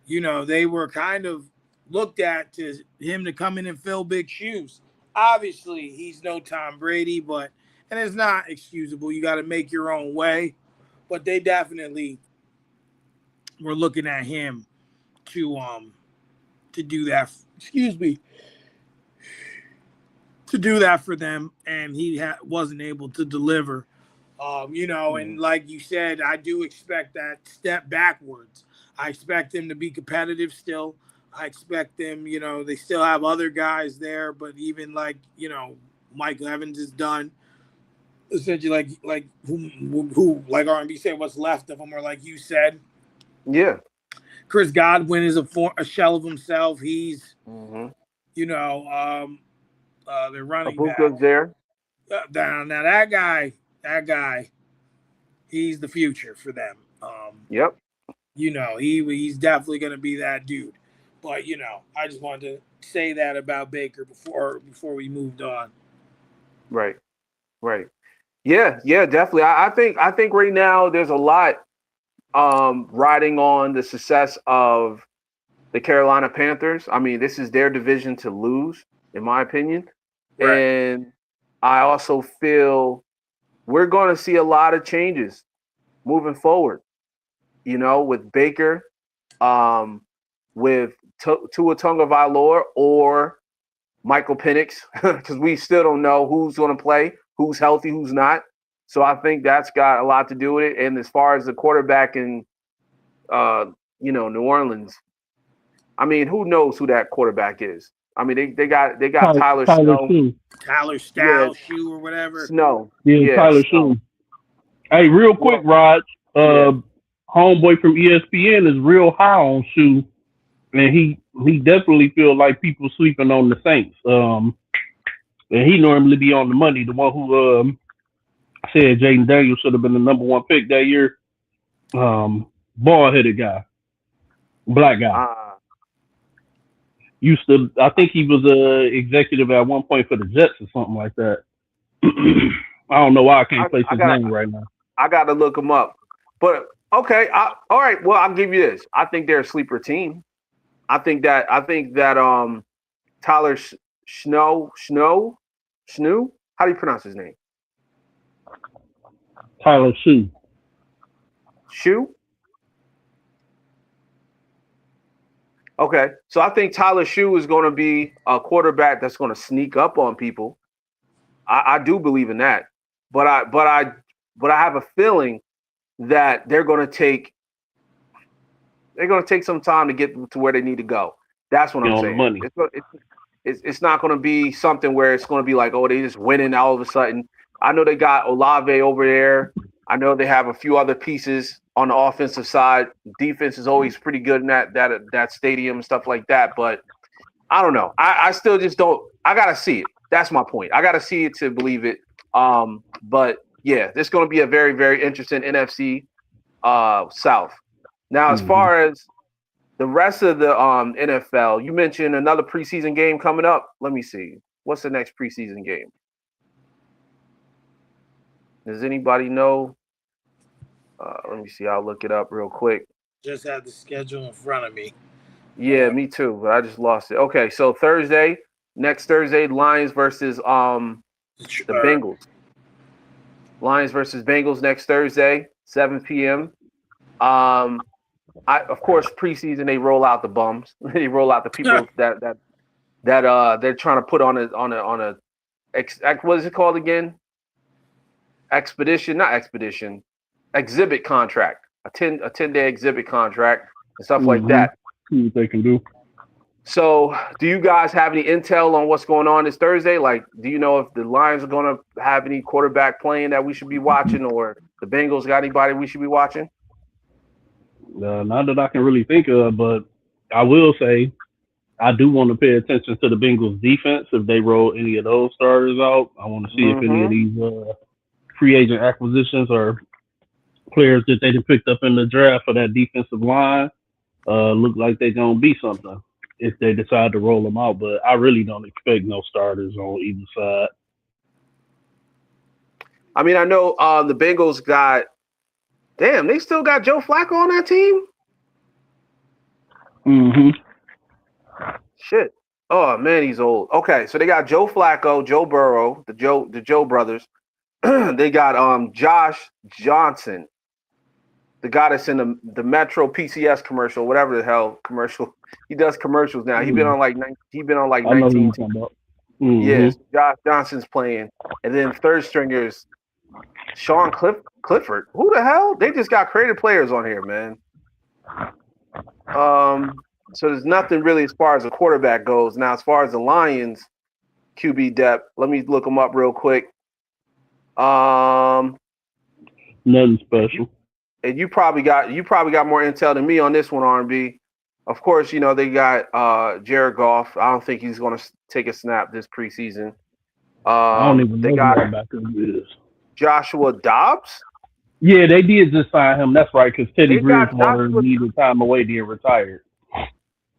[SPEAKER 2] they were kind of looked at to him to come in and fill big shoes. Obviously, he's no Tom Brady, but and it's not excusable. You got to make your own way, but they definitely were looking at him to do that. Excuse me, to do that for them, and he wasn't able to deliver.
[SPEAKER 1] hmm
[SPEAKER 2] And like you said, I do expect that step backwards. I expect them to be competitive still. I expect them, they still have other guys there, but even like, Mike Evans is done. Essentially, like who like R&B said, what's left of him, or like you said,
[SPEAKER 1] Yeah.
[SPEAKER 2] Chris Godwin is a shell of himself. He's,
[SPEAKER 1] hmm
[SPEAKER 2] you know, their running back.
[SPEAKER 1] Abuka's there.
[SPEAKER 2] Now that guy, he's the future for them.
[SPEAKER 1] Yep.
[SPEAKER 2] He's definitely going to be that dude. But I just wanted to say that about Baker before we moved on.
[SPEAKER 1] Right. Right. Yeah. Yeah. Definitely. I think right now there's a lot riding on the success of the Carolina Panthers. I mean, this is their division to lose, in my opinion.
[SPEAKER 2] Right.
[SPEAKER 1] And I also feel we're going to see a lot of changes moving forward, with Baker, um, with Tua Tagovailoa or Michael Penix, because we still don't know who's going to play, who's healthy, who's not. So I think that's got a lot to do with it. And as far as the quarterback in, New Orleans, I mean, who knows who that quarterback is? I mean, they got Tyler
[SPEAKER 3] Tyler
[SPEAKER 1] Snow.
[SPEAKER 3] Sue.
[SPEAKER 2] Tyler
[SPEAKER 1] Yeah,
[SPEAKER 2] Stow, Shoe, or whatever.
[SPEAKER 1] Snow.
[SPEAKER 3] Yeah,
[SPEAKER 1] Yeah,
[SPEAKER 3] Tyler
[SPEAKER 1] Snow.
[SPEAKER 3] Sue. Hey, real quick,
[SPEAKER 1] Well,
[SPEAKER 3] Rod.
[SPEAKER 1] yeah.
[SPEAKER 3] Homeboy from ESPN is real high on Sue, and he definitely feel like people sleeping on the Saints. And he normally be on the money. The one who said Jaden Daniels should have been the number one pick that year. Bald headed guy, black guy.
[SPEAKER 1] Uh,
[SPEAKER 3] Used to, I think he was a executive at one point for the Jets or something like that. I don't know why I
[SPEAKER 1] I,
[SPEAKER 3] can't place
[SPEAKER 1] I
[SPEAKER 3] his
[SPEAKER 1] got
[SPEAKER 3] name right now.
[SPEAKER 1] I got to look them up. But okay, all right. Well, I'll give you this. I think they're a sleeper team. I think that Tyler Snow. How do you pronounce his name?
[SPEAKER 3] Tyler Shoe.
[SPEAKER 1] Shoe. Okay, so I think Tyler Shoe is going to be a quarterback that's going to sneak up on people. I do believe in that, but I have a feeling that they're going to take some time to get to where they need to go. That's what I'm saying.
[SPEAKER 3] Money.
[SPEAKER 1] It's not going to be something where it's going to be like, oh, they just winning all of a sudden. I know they got Olave over there. I know they have a few other pieces on the offensive side. Defense is always pretty good in that stadium and stuff like that. But I don't know. I still just don't. I gotta see it. That's my point. I gotta see it to believe it. But yeah, this is going to be a very, very interesting NFC South. Now, as far as the rest of the NFL, you mentioned another preseason game coming up. Let me see. What's the next preseason game? Does anybody know? Let me see. I'll look it up real quick.
[SPEAKER 2] Just had the schedule in front of me.
[SPEAKER 1] Yeah, me too, but I just lost it. Okay, so next Thursday, Lions versus the Bengals. Lions versus Bengals next Thursday, 7 p.m. Of course, preseason they roll out the bums. They roll out the people that they're trying to put on a what is it called again? Exhibit contract. A 10-day exhibit contract and stuff like that.
[SPEAKER 3] See what they can do.
[SPEAKER 1] So, do you guys have any intel on what's going on this Thursday? Like, do you know if the Lions are going to have any quarterback playing that we should be watching, or the Bengals got anybody we should be watching?
[SPEAKER 3] Not that I can really think of, but I will say I do want to pay attention to the Bengals defense. If they roll any of those starters out, I want to see if any of these free agent acquisitions or players that they picked up in the draft for that defensive line look like they're going to be something if they decide to roll them out. But I really don't expect no starters on either side.
[SPEAKER 1] I mean, I know the Bengals got – damn, they still got Joe Flacco on that team? Shit. Oh, man, he's old. Okay, so they got Joe Flacco, Joe Burrow, the Joe brothers. They got Josh Johnson, the guy that's in the Metro PCS commercial, whatever the hell commercial. He does commercials now. He's been on like 19 teams. Yes, Josh Johnson's playing, and then third stringers, Sean Clifford. Who the hell? They just got creative players on here, man. So there's nothing really as far as the quarterback goes. Now, as far as the Lions QB depth, let me look them up real quick.
[SPEAKER 3] Nothing special.
[SPEAKER 1] And you probably got more intel than me on this one, R&B. Of course, you know they got Jared Goff. I don't think he's going to take a snap this preseason.
[SPEAKER 3] I don't even know who that is.
[SPEAKER 1] Joshua Dobbs.
[SPEAKER 3] Yeah, they did just sign him. That's right, because Teddy Bridgewater needed time away to get retired.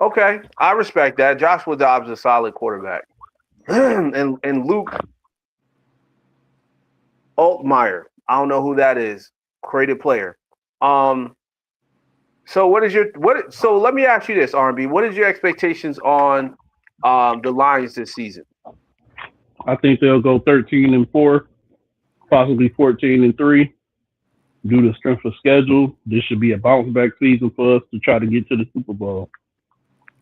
[SPEAKER 1] Okay, I respect that. Joshua Dobbs is a solid quarterback. and Luke Altmaier. I don't know who that is. Creative player. So so let me ask you this, R&B. What is your expectations on the Lions this season?
[SPEAKER 3] I think they'll go 13-4, possibly 14-3. Due to strength of schedule, this should be a bounce back season for us to try to get to the Super Bowl.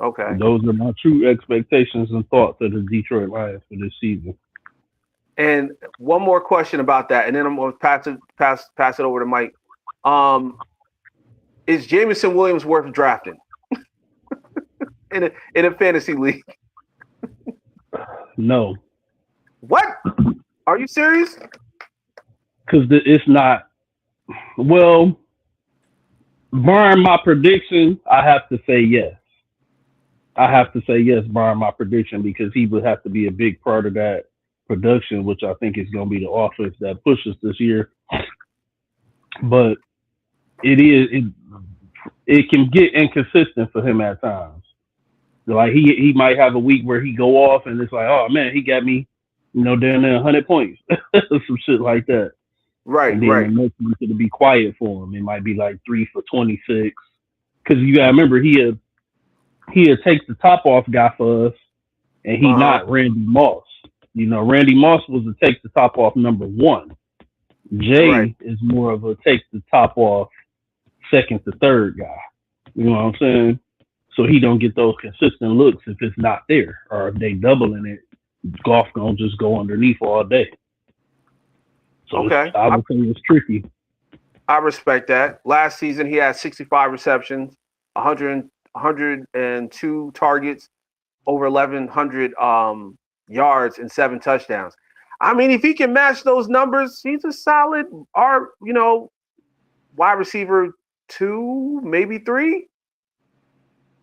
[SPEAKER 1] Okay.
[SPEAKER 3] And those are my true expectations and thoughts of the Detroit Lions for this season.
[SPEAKER 1] And one more question about that, and then I'm going to pass it over to Mike. Is Jameson Williams worth drafting in a fantasy league?
[SPEAKER 3] No.
[SPEAKER 1] What? Are you serious?
[SPEAKER 3] Because it's not. Well, barring my prediction, I have to say yes. Barring my prediction, because he would have to be a big part of that production, which I think is going to be the offense that pushes this year. But it can get inconsistent for him at times. Like he might have a week where he go off and it's like, oh man, he got me, down there 100 points, some shit like that.
[SPEAKER 1] Right,
[SPEAKER 3] and then
[SPEAKER 1] right.
[SPEAKER 3] The next week it'll be quiet for him. It might be like 3 for 26, because you gotta remember he had he'll take the top off guy for us, and he not Randy Moss. You know, Randy Moss was a take the top off number one. Jay is more of a take the top off second to third guy. You know what I'm saying? So he don't get those consistent looks if it's not there, or if they doubling it, Golf gonna just go underneath all day. So I would say it's tricky.
[SPEAKER 1] I respect that. Last season he had 65 receptions, 102 targets, over 1,100 yards, and 7 touchdowns. I mean, if he can match those numbers, he's a solid, wide receiver 2, maybe 3.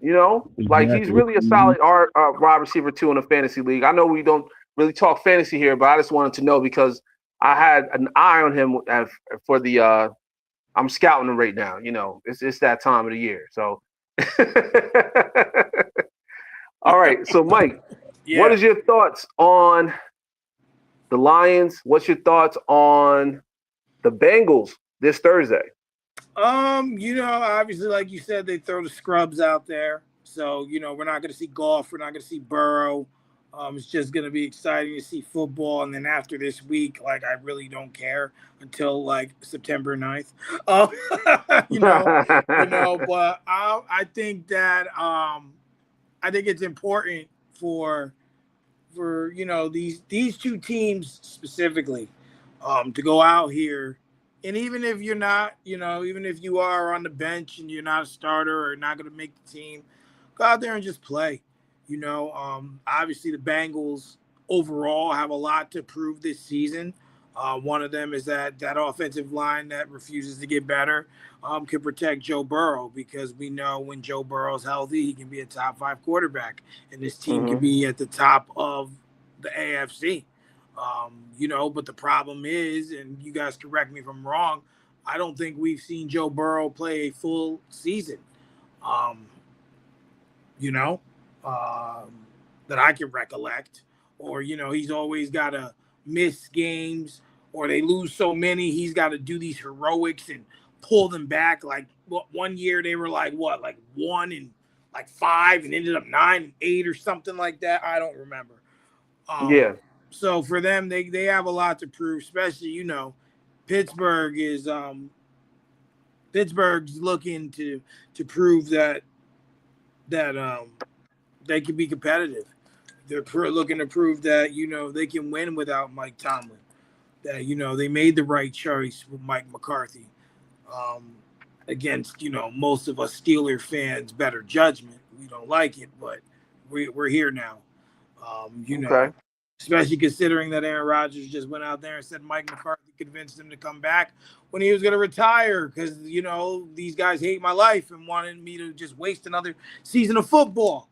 [SPEAKER 1] You know, like he's really a solid wide receiver 2 in a fantasy league. I know we don't really talk fantasy here, but I just wanted to know because I had an eye on him for the. I'm scouting him right now. You know, it's that time of the year. So, all right. So, Mike, what is your thoughts on the Lions? What's your thoughts on the Bengals this Thursday?
[SPEAKER 2] Obviously, like you said, they throw the scrubs out there. So, we're not going to see Goff. We're not going to see Burrow. It's just going to be exciting to see football. And then after this week, I really don't care until, September 9th. But I think that I think it's important for these two teams specifically to go out here. And even if you're not, even if you are on the bench and you're not a starter or not going to make the team, go out there and just play. Obviously the Bengals overall have a lot to prove this season. One of them is that offensive line that refuses to get better can protect Joe Burrow, because we know when Joe Burrow's healthy, he can be a top 5 quarterback, and this team can be at the top of the AFC. But the problem is, and you guys correct me if I'm wrong, I don't think we've seen Joe Burrow play a full season. That I can recollect, or, he's always got to miss games, or they lose so many, he's got to do these heroics and pull them back. Like one year they were 1-5 and ended up 9-8 or something like that. I don't remember. So for them, they have a lot to prove, especially, Pittsburgh's looking to prove that they can be competitive. They're looking to prove that, they can win without Mike Tomlin, that, they made the right choice with Mike McCarthy against, most of us Steeler fans' better judgment. We don't like it, but we're here now. Especially considering that Aaron Rodgers just went out there and said Mike McCarthy convinced him to come back when he was going to retire because, these guys hate my life and wanted me to just waste another season of football.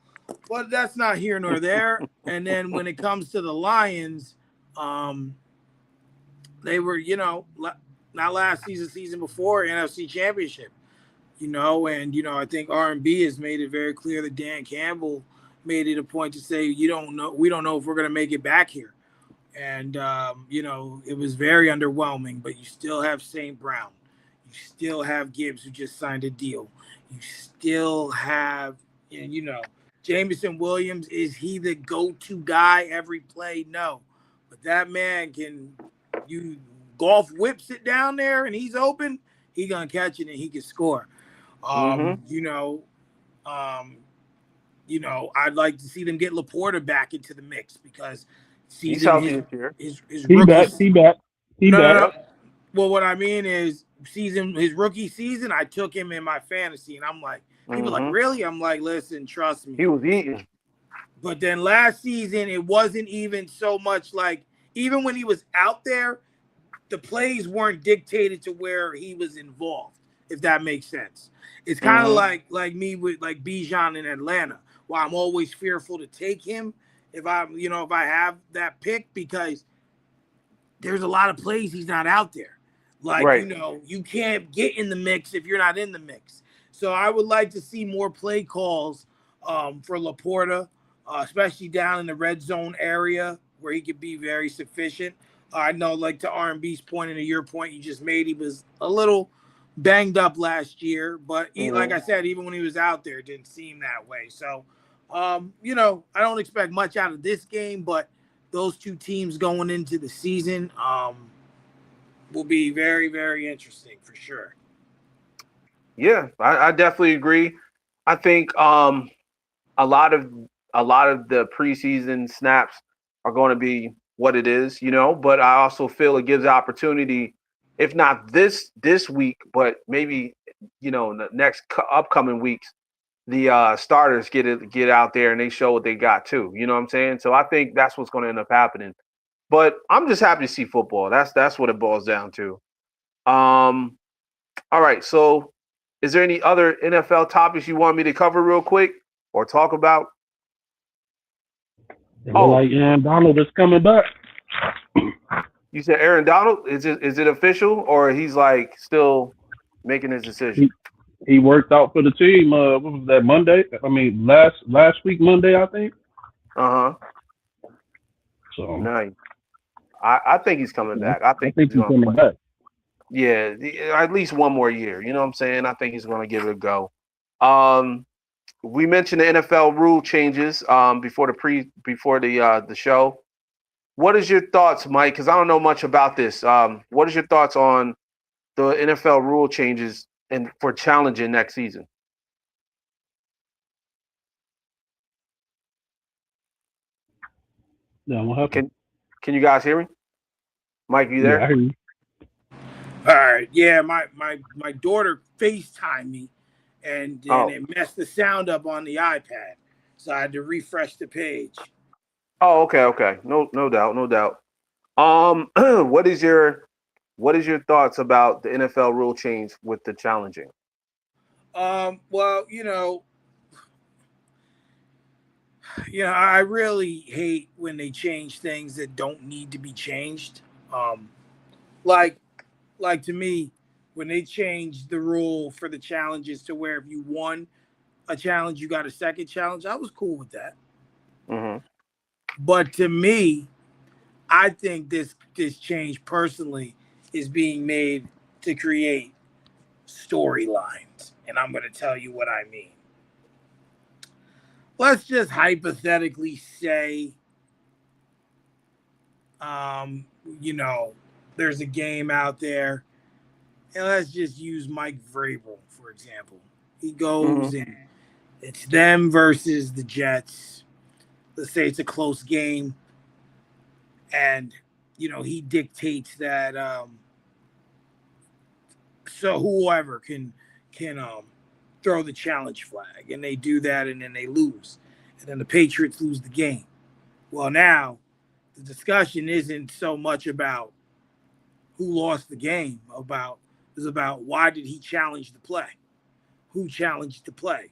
[SPEAKER 2] But that's not here nor there. And then when it comes to the Lions, they were, not last season before, NFC Championship, and, I think R&B has made it very clear that Dan Campbell made it a point to say, we don't know if we're going to make it back here. And, it was very underwhelming, but you still have St. Brown. You still have Gibbs, who just signed a deal. You still have, Jameson Williams. Is he the go-to guy every play? No. But that man Golf whips it down there and he's open, he going to catch it and he can score. I'd like to see them get Laporta back into the mix because
[SPEAKER 1] he's healthy this year.
[SPEAKER 3] He back.
[SPEAKER 2] No. Well, what I mean is his rookie season, I took him in my fantasy, and I'm like, people like, really? I'm like, listen, trust me.
[SPEAKER 1] He was eating.
[SPEAKER 2] But then last season, it wasn't even so much even when he was out there, the plays weren't dictated to where he was involved, if that makes sense. It's kind of like me with Bijan in Atlanta, why I'm always fearful to take him if I have that pick, because there's a lot of plays he's not out there. You can't get in the mix if you're not in the mix. So I would like to see more play calls for Laporta, especially down in the red zone area where he could be very sufficient. I know, to R&B's point and to your point you just made, he was a little banged up last year, but like I said, even when he was out there, it didn't seem that way. So, you know, I don't expect much out of this game, but those two teams going into the season will be very, very interesting for sure.
[SPEAKER 1] Yeah, I definitely agree. I think a lot of the preseason snaps are going to be what it is, you know. But I also feel it gives opportunity, if not this week, but maybe you know in the next upcoming weeks, the starters get out there and they show what they got too. You know what I'm saying? So I think that's what's going to end up happening. But I'm just happy to see football. That's what it boils down to. Um, all right. So, is there any other NFL topics you want me to cover real quick or talk about?
[SPEAKER 3] Like Aaron Donald is coming back.
[SPEAKER 1] You said Aaron Donald? Is it official or he's like still making his decision?
[SPEAKER 3] He worked out for the team. What was that, Monday? I mean, last week Monday, I think. So
[SPEAKER 1] nice. I think he's coming back. I think
[SPEAKER 3] he's coming back.
[SPEAKER 1] Yeah, at least one more year. You know what I'm saying? I think he's going to give it a go. We mentioned the NFL rule changes before the show. What is your thoughts, Mike? Because I don't know much about this. What is your thoughts on the NFL rule changes and for challenging next season?
[SPEAKER 3] Yeah, what happened?
[SPEAKER 1] Can you guys hear me? Mike, you there?
[SPEAKER 3] Yeah, I hear you.
[SPEAKER 2] All right. Yeah, my daughter FaceTimed me, and then it messed the sound up on the iPad, so I had to refresh the page.
[SPEAKER 1] Oh, okay. No doubt. What is your thoughts about the NFL rule change with the challenging?
[SPEAKER 2] Well, I really hate when they change things that don't need to be changed. Like to me, when they changed the rule for the challenges to where if you won a challenge, you got a second challenge, I was cool with that. But to me, I think this change personally is being made to create storylines, and I'm going to tell you what I mean. Let's just hypothetically say, there's a game out there, and let's just use Mike Vrabel, for example. He goes and it's them versus the Jets. Let's say it's a close game, and he dictates that so whoever can throw the challenge flag, and they do that, and then they lose, and then the Patriots lose the game. Well, now the discussion isn't so much about who lost the game, is about why did he challenge the play? Who challenged the play?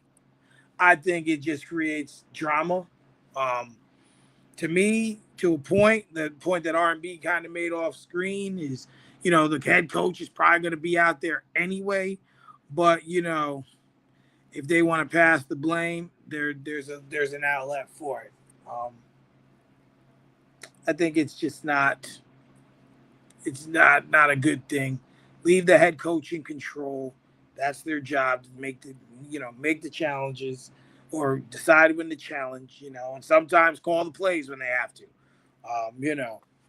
[SPEAKER 2] I think it just creates drama. To me, to a point, the point that R&B kind of made off screen is, the head coach is probably going to be out there anyway. But, if they want to pass the blame, there's an outlet for it. I think it's just not a good thing. Leave the head coach in control. That's their job, to make the challenges or decide when to challenge, and sometimes call the plays when they have to.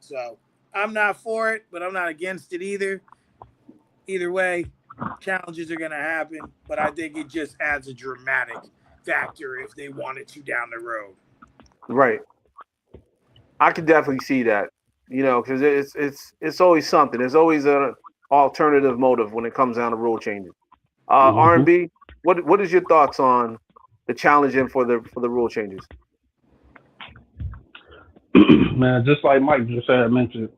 [SPEAKER 2] So I'm not for it, but I'm not against it either. Either way, challenges are going to happen, but I think it just adds a dramatic factor if they wanted to down the road.
[SPEAKER 1] Right. I could definitely see that, because it's always something. There's always an alternative motive when it comes down to rule changes. R&B, what is your thoughts on the challenging for the rule changes?
[SPEAKER 3] Man, just like Mike just had mentioned,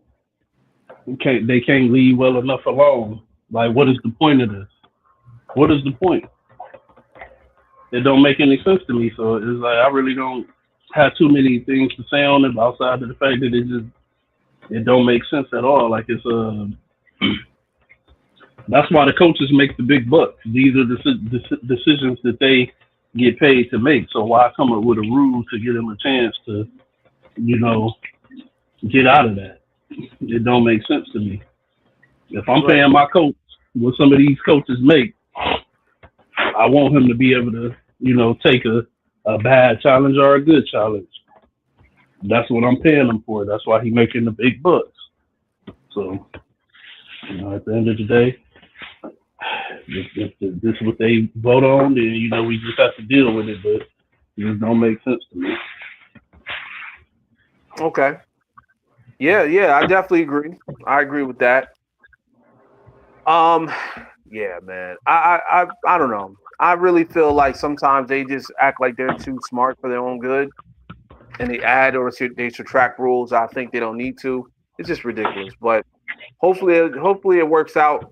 [SPEAKER 3] they can't leave well enough alone. Like, what is the point of this? What is the point? It don't make any sense to me. So it's like I really don't have too many things to say on it outside of the fact that it don't make sense at all. Like it's that's why the coaches make the big bucks. These are the decisions that they get paid to make. So why come up with a rule to give them a chance to, get out of that? It don't make sense to me. If I'm paying my coach what some of these coaches make. I want him to be able to, take a bad challenge or a good challenge. That's what I'm paying him for. That's why he's making the big bucks. So, at the end of the day, if this is what they vote on, then, we just have to deal with it. But it just don't make sense to me.
[SPEAKER 1] Okay. Yeah, I definitely agree. I agree with that. Yeah, man. I don't know. I really feel like sometimes they just act like they're too smart for their own good, and they add or they subtract rules. I think they don't need to. It's just ridiculous. But hopefully it works out.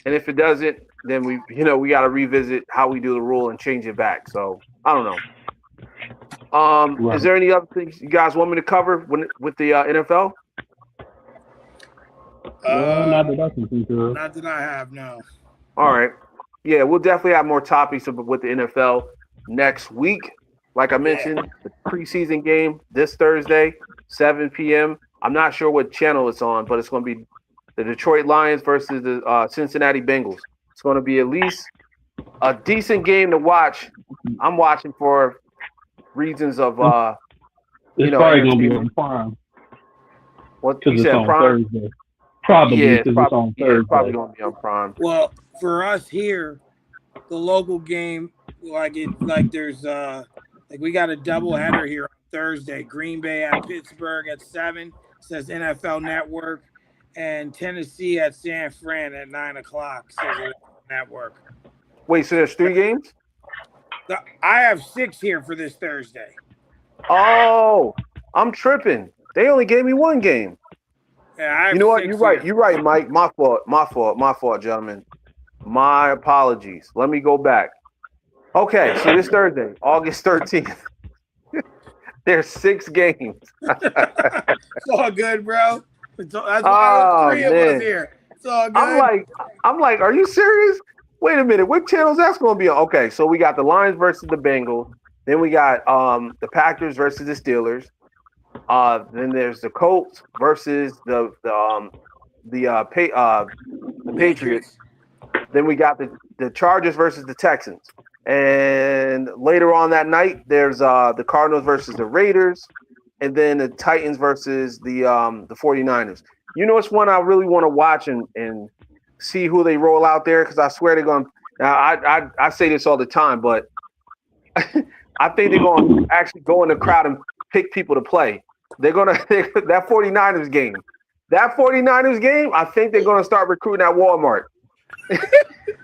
[SPEAKER 1] And if it doesn't, then we got to revisit how we do the rule and change it back. So I don't know.
[SPEAKER 3] Right.
[SPEAKER 1] Is there any other things you guys want me to cover with the NFL?
[SPEAKER 3] Not that I can think of.
[SPEAKER 2] Not that I have, no.
[SPEAKER 1] All right. Yeah, we'll definitely have more topics with the NFL next week. Like I mentioned, the preseason game this Thursday, 7 p.m. I'm not sure what channel it's on, but it's going to be the Detroit Lions versus the Cincinnati Bengals. It's going to be at least a decent game to watch. I'm watching for reasons of
[SPEAKER 3] it's probably going to be on Prime.
[SPEAKER 1] What you said,
[SPEAKER 3] on
[SPEAKER 1] Prime?
[SPEAKER 3] Thursday. Probably because it's on Thursday.
[SPEAKER 1] It's probably going to be on Prime.
[SPEAKER 2] Well, for us here, the local game, there's we got a doubleheader here on Thursday. Green Bay at Pittsburgh at 7, says NFL Network, and Tennessee at San Fran at 9:00, says Network.
[SPEAKER 1] Wait, so there's 3 games?
[SPEAKER 2] I have 6 here for this Thursday.
[SPEAKER 1] Oh, I'm tripping. They only gave me 1 game.
[SPEAKER 2] Yeah,
[SPEAKER 1] you know what? You're right. You're right, Mike. My fault, gentlemen. My apologies. Let me go back. Okay, so this Thursday, August 13th, there's 6 games.
[SPEAKER 2] It's all good, bro. That's why 3 of us here. It's all good.
[SPEAKER 1] I'm like, are you serious? Wait a minute. What channel is that's going to be on? Okay, so we got the Lions versus the Bengals. Then we got the Packers versus the Steelers. Then there's the Colts versus the Patriots. Then we got the Chargers versus the Texans. And later on that night, there's the Cardinals versus the Raiders, and then the Titans versus the 49ers. You know, it's one I really want to watch and see who they roll out there, because I swear they're going to – now, I say this all the time, but I think they're going to actually go in the crowd and pick people to play. They're going to – that 49ers game. I think they're going to start recruiting at Walmart.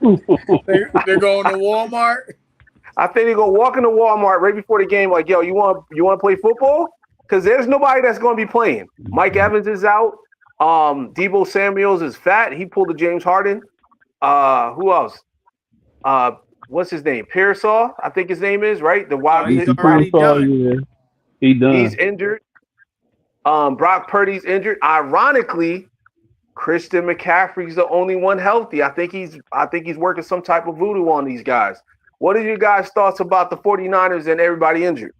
[SPEAKER 2] They're going to Walmart.
[SPEAKER 1] I think they're gonna walk into Walmart right before the game, like, yo, you want to play football? Because there's nobody that's gonna be playing. Mike Evans is out. Deebo Samuels is fat. He pulled the James Harden. Who else? What's his name? Pearsall, I think his name is, right? The wide.
[SPEAKER 2] He's already done.
[SPEAKER 3] Yeah. He done.
[SPEAKER 1] He's injured. Brock Purdy's injured. Ironically, Christian McCaffrey's the only one healthy. I think he's working some type of voodoo on these guys. What are your guys' thoughts about the 49ers and everybody injured?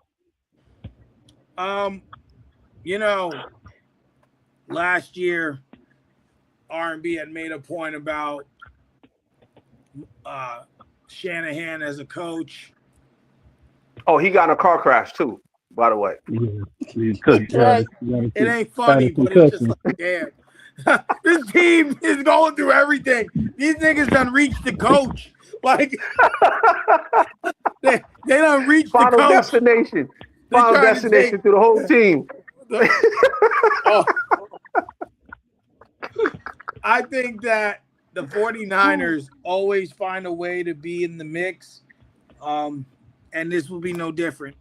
[SPEAKER 2] Last year, R&B had made a point about Shanahan as a coach.
[SPEAKER 1] Oh, he got in a car crash too, by the way.
[SPEAKER 2] It ain't funny, but it's just like, damn. This team is going through everything. These niggas done reached the coach. Like they done reached
[SPEAKER 1] Final
[SPEAKER 2] the coach.
[SPEAKER 1] destination. Final destination through the whole team.
[SPEAKER 2] I think that the 49ers always find a way to be in the mix. And this will be no different.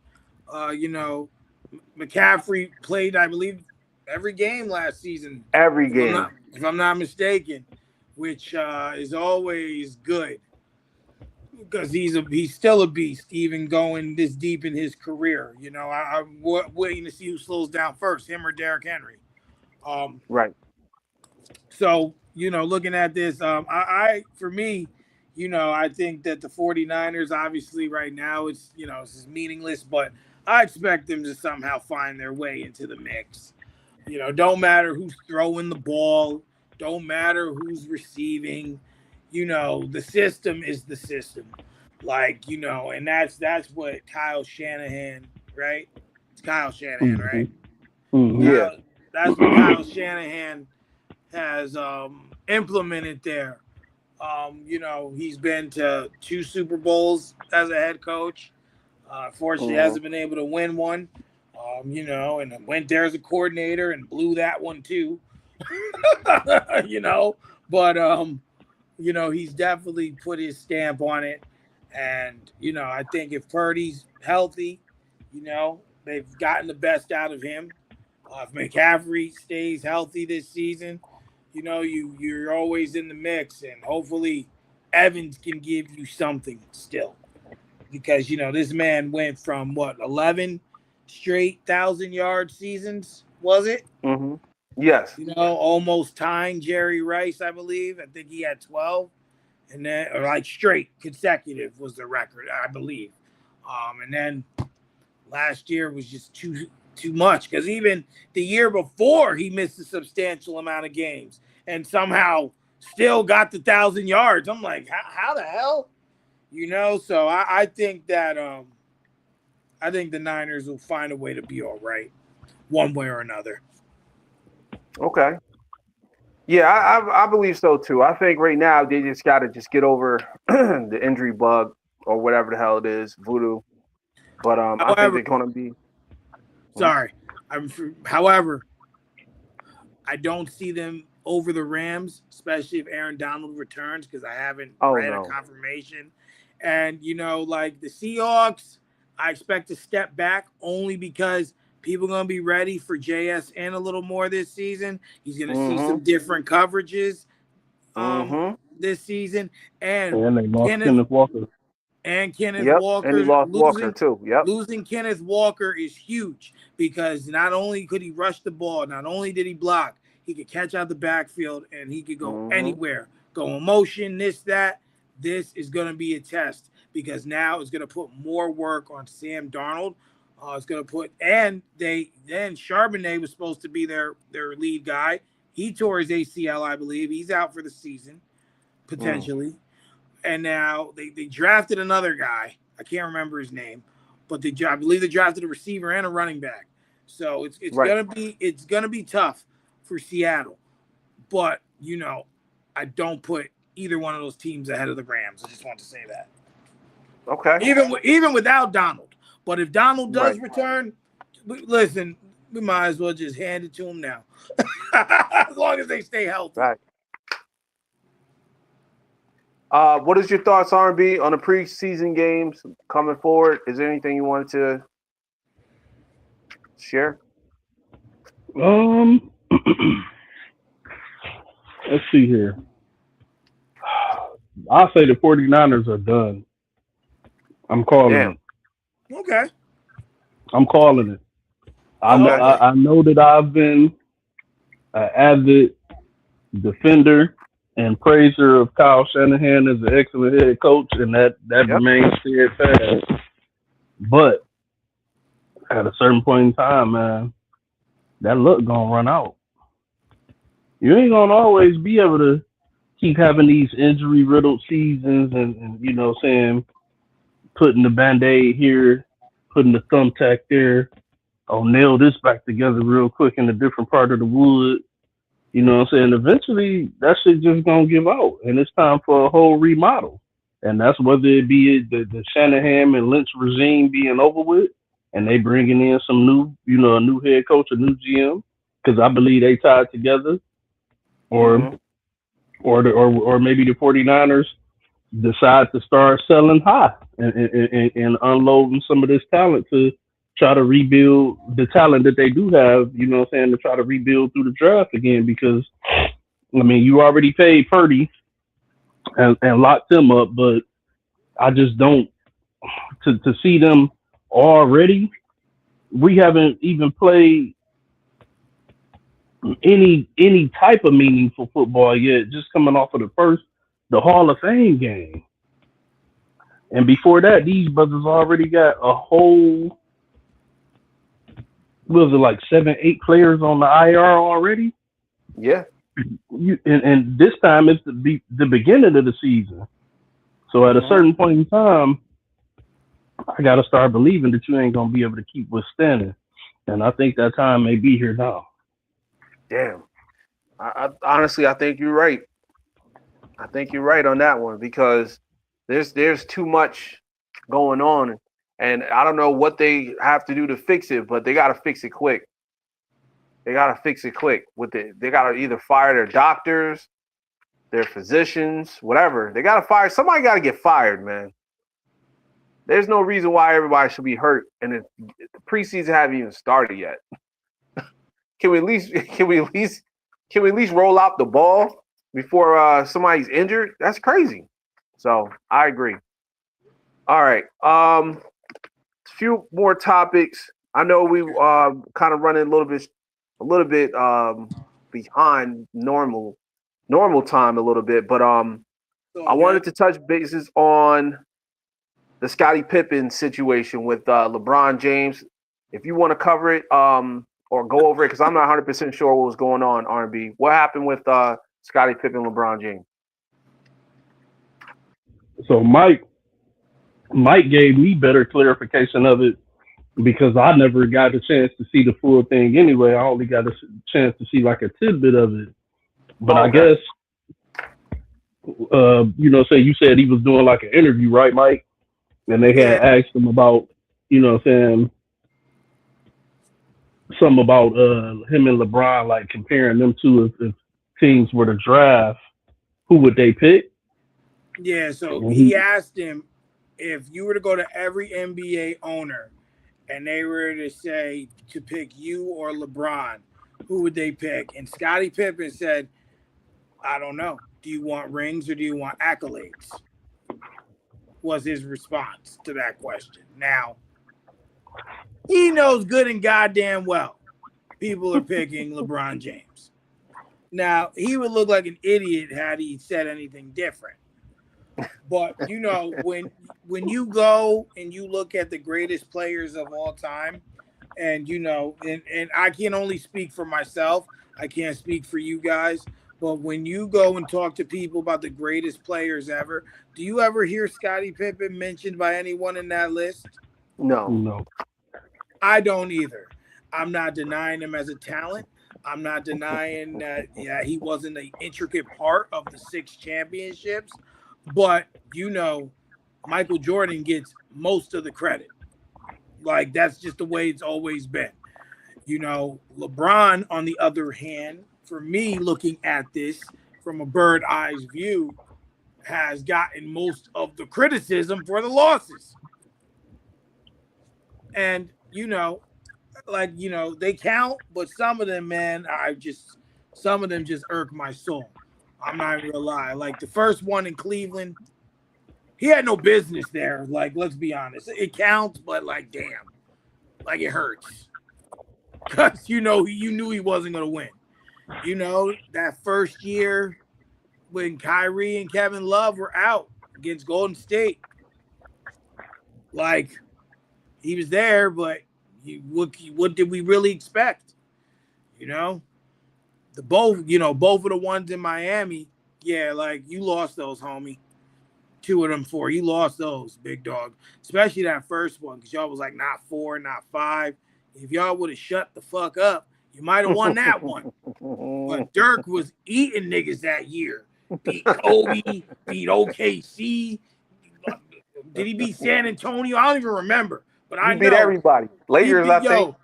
[SPEAKER 2] McCaffrey played, I believe, every game last season.
[SPEAKER 1] Every game.
[SPEAKER 2] If I'm not mistaken, which is always good. Because he's still a beast, even going this deep in his career. I'm waiting to see who slows down first, him or Derrick Henry.
[SPEAKER 1] Right.
[SPEAKER 2] So, looking at this, for me, I think that the 49ers, obviously right now, it's just meaningless, but I expect them to somehow find their way into the mix. Don't matter who's throwing the ball, don't matter who's receiving. the system is the system. And that's what Kyle Shanahan, right? It's Kyle Shanahan,
[SPEAKER 3] Mm-hmm.
[SPEAKER 2] right?
[SPEAKER 3] Mm-hmm.
[SPEAKER 1] Yeah.
[SPEAKER 2] That's what Kyle Shanahan has implemented there. He's been to 2 Super Bowls as a head coach. Fortunately, hasn't been able to win one. And went there as a coordinator and blew that one too. you know, but he's definitely put his stamp on it. And I think if Purdy's healthy, they've gotten the best out of him. If McCaffrey stays healthy this season, you're always in the mix, and hopefully Evans can give you something still, because this man went from 11 straight 1,000-yard seasons, was it?
[SPEAKER 1] Mm-hmm. Yes.
[SPEAKER 2] Almost tying Jerry Rice, I believe. I think he had 12, and then or like straight consecutive was the record, I believe. And then last year was just too much, because even the year before he missed a substantial amount of games and somehow still got the 1,000 yards. I'm like, how the hell? So I think that I think the Niners will find a way to be all right, one way or another.
[SPEAKER 1] Okay. Yeah, I believe so too. I think right now they just got to just get over the injury bug or whatever the hell it is, voodoo. But I think they're going to be.
[SPEAKER 2] Sorry. However, I don't see them over the Rams, especially if Aaron Donald returns, because I haven't read a confirmation. And, like the Seahawks, I expect to step back only because people are going to be ready for JSN a little more this season. He's going to see some different coverages this season. And
[SPEAKER 3] they lost Kenneth Walker.
[SPEAKER 2] And Kenneth
[SPEAKER 1] Walker. And he lost Walker too. Yep.
[SPEAKER 2] Losing Kenneth Walker is huge, because not only could he rush the ball, not only did he block, he could catch out the backfield, and he could go anywhere, go in motion, that. This is going to be a test, because now it's going to put more work on Sam Darnold. It's going to put, and then Charbonnet was supposed to be their lead guy. He tore his ACL, I believe. He's out for the season, potentially. And now they drafted another guy. I can't remember his name, but I believe they drafted a receiver and a running back. So it's gonna be tough for Seattle. But I don't put either one of those teams ahead of the Rams. I just want to say that.
[SPEAKER 1] Okay.
[SPEAKER 2] Even without Donald. But if Donald does return, listen, we might as well just hand it to him now. As long as they stay healthy.
[SPEAKER 1] Right. What is your thoughts, R&B, on the preseason games coming forward? Is there anything you wanted to share?
[SPEAKER 3] Let's see here. I'll say the 49ers are done. I'm calling it.
[SPEAKER 2] Okay.
[SPEAKER 3] I'm calling it. I know that I've been an avid defender and praiser of Kyle Shanahan as an excellent head coach, and that remains steadfast. But at a certain point in time, man, that luck gonna run out. You ain't gonna always be able to keep having these injury-riddled seasons and putting the Band-Aid here, putting the thumbtack there, nail this back together real quick in a different part of the wood. Eventually that shit just gonna give out, and it's time for a whole remodel. And that's whether it be the Shanahan and Lynch regime being over with, and they bringing in some new, a new head coach, a new GM, because I believe they tied together, or maybe the 49ers decide to start selling high and unloading some of this talent to try to rebuild the talent that they do have, to try to rebuild through the draft again, because, you already paid Purdy and locked him up, but I just don't, to see them already, we haven't even played any type of meaningful football yet, just coming off of the Hall of Fame game. And before that, these brothers already got a whole, was it like 7-8 players on the IR already?
[SPEAKER 1] Yeah.
[SPEAKER 3] and this time it's the beginning of the season. So at a certain point in time, I got to start believing that you ain't gonna be able to keep withstanding. And I think that time may be here now.
[SPEAKER 1] Damn. I honestly, I think you're right. I think you're right on that one because there's too much going on, and I don't know what they have to do to fix it, but they got to fix it quick. They got to fix it quick. They got to either fire their doctors, their physicians, whatever. They got to fire. Somebody got to get fired, man. There's no reason why everybody should be hurt, and the preseason haven't even started yet. Can we at least roll out the ball before somebody's injured? That's crazy. So I agree. All right. A few more topics. I know we kind of running a little bit behind normal time a little bit, but I wanted to touch bases on the Scottie Pippen situation with LeBron James. If you want to cover it or go over it, because I'm not 100% sure what was going on, R&B. What happened with Scottie Pippen, LeBron James?
[SPEAKER 3] So Mike gave me better clarification of it because I never got a chance to see the full thing anyway. I only got a chance to see like a tidbit of it. But I guess, say you said he was doing like an interview, right, Mike? And they had asked him about, something about him and LeBron, like comparing them two if teams were to draft, who would they pick?
[SPEAKER 2] Yeah, so he asked him if you were to go to every NBA owner and they were to say to pick you or LeBron, who would they pick? And Scottie Pippen said, I don't know. Do you want rings or do you want accolades? Was his response to that question. Now, he knows good and goddamn well people are picking LeBron James. Now, he would look like an idiot had he said anything different. But, when you go and you look at the greatest players of all time, and, and I can only speak for myself. I can't speak for you guys. But when you go and talk to people about the greatest players ever, do you ever hear Scottie Pippen mentioned by anyone in that list?
[SPEAKER 3] No.
[SPEAKER 2] I don't either. I'm not denying him as a talent. I'm not denying that, he wasn't an intricate part of the 6 championships. But, Michael Jordan gets most of the credit. Like, that's just the way it's always been. LeBron, on the other hand, for me, looking at this from a bird eye's view, has gotten most of the criticism for the losses. And, they count, but some of them, man, some of them just irk my soul. I'm not even gonna lie. Like the first one in Cleveland, he had no business there. Like, let's be honest. It counts, but like, damn. Like it hurts. Because, you knew he wasn't gonna win. That first year when Kyrie and Kevin Love were out against Golden State. Like, he was there, but what did we really expect? Both of the ones in Miami, like you lost those, homie. 2 of them 4. You lost those, big dog. Especially that first one, because y'all was like, not 4, not 5. If y'all would have shut the fuck up, you might have won that one. But Dirk was eating niggas that year. Beat Kobe, beat OKC. Did he beat San Antonio? I don't even remember. But I
[SPEAKER 1] beat everybody. Lakers, I think.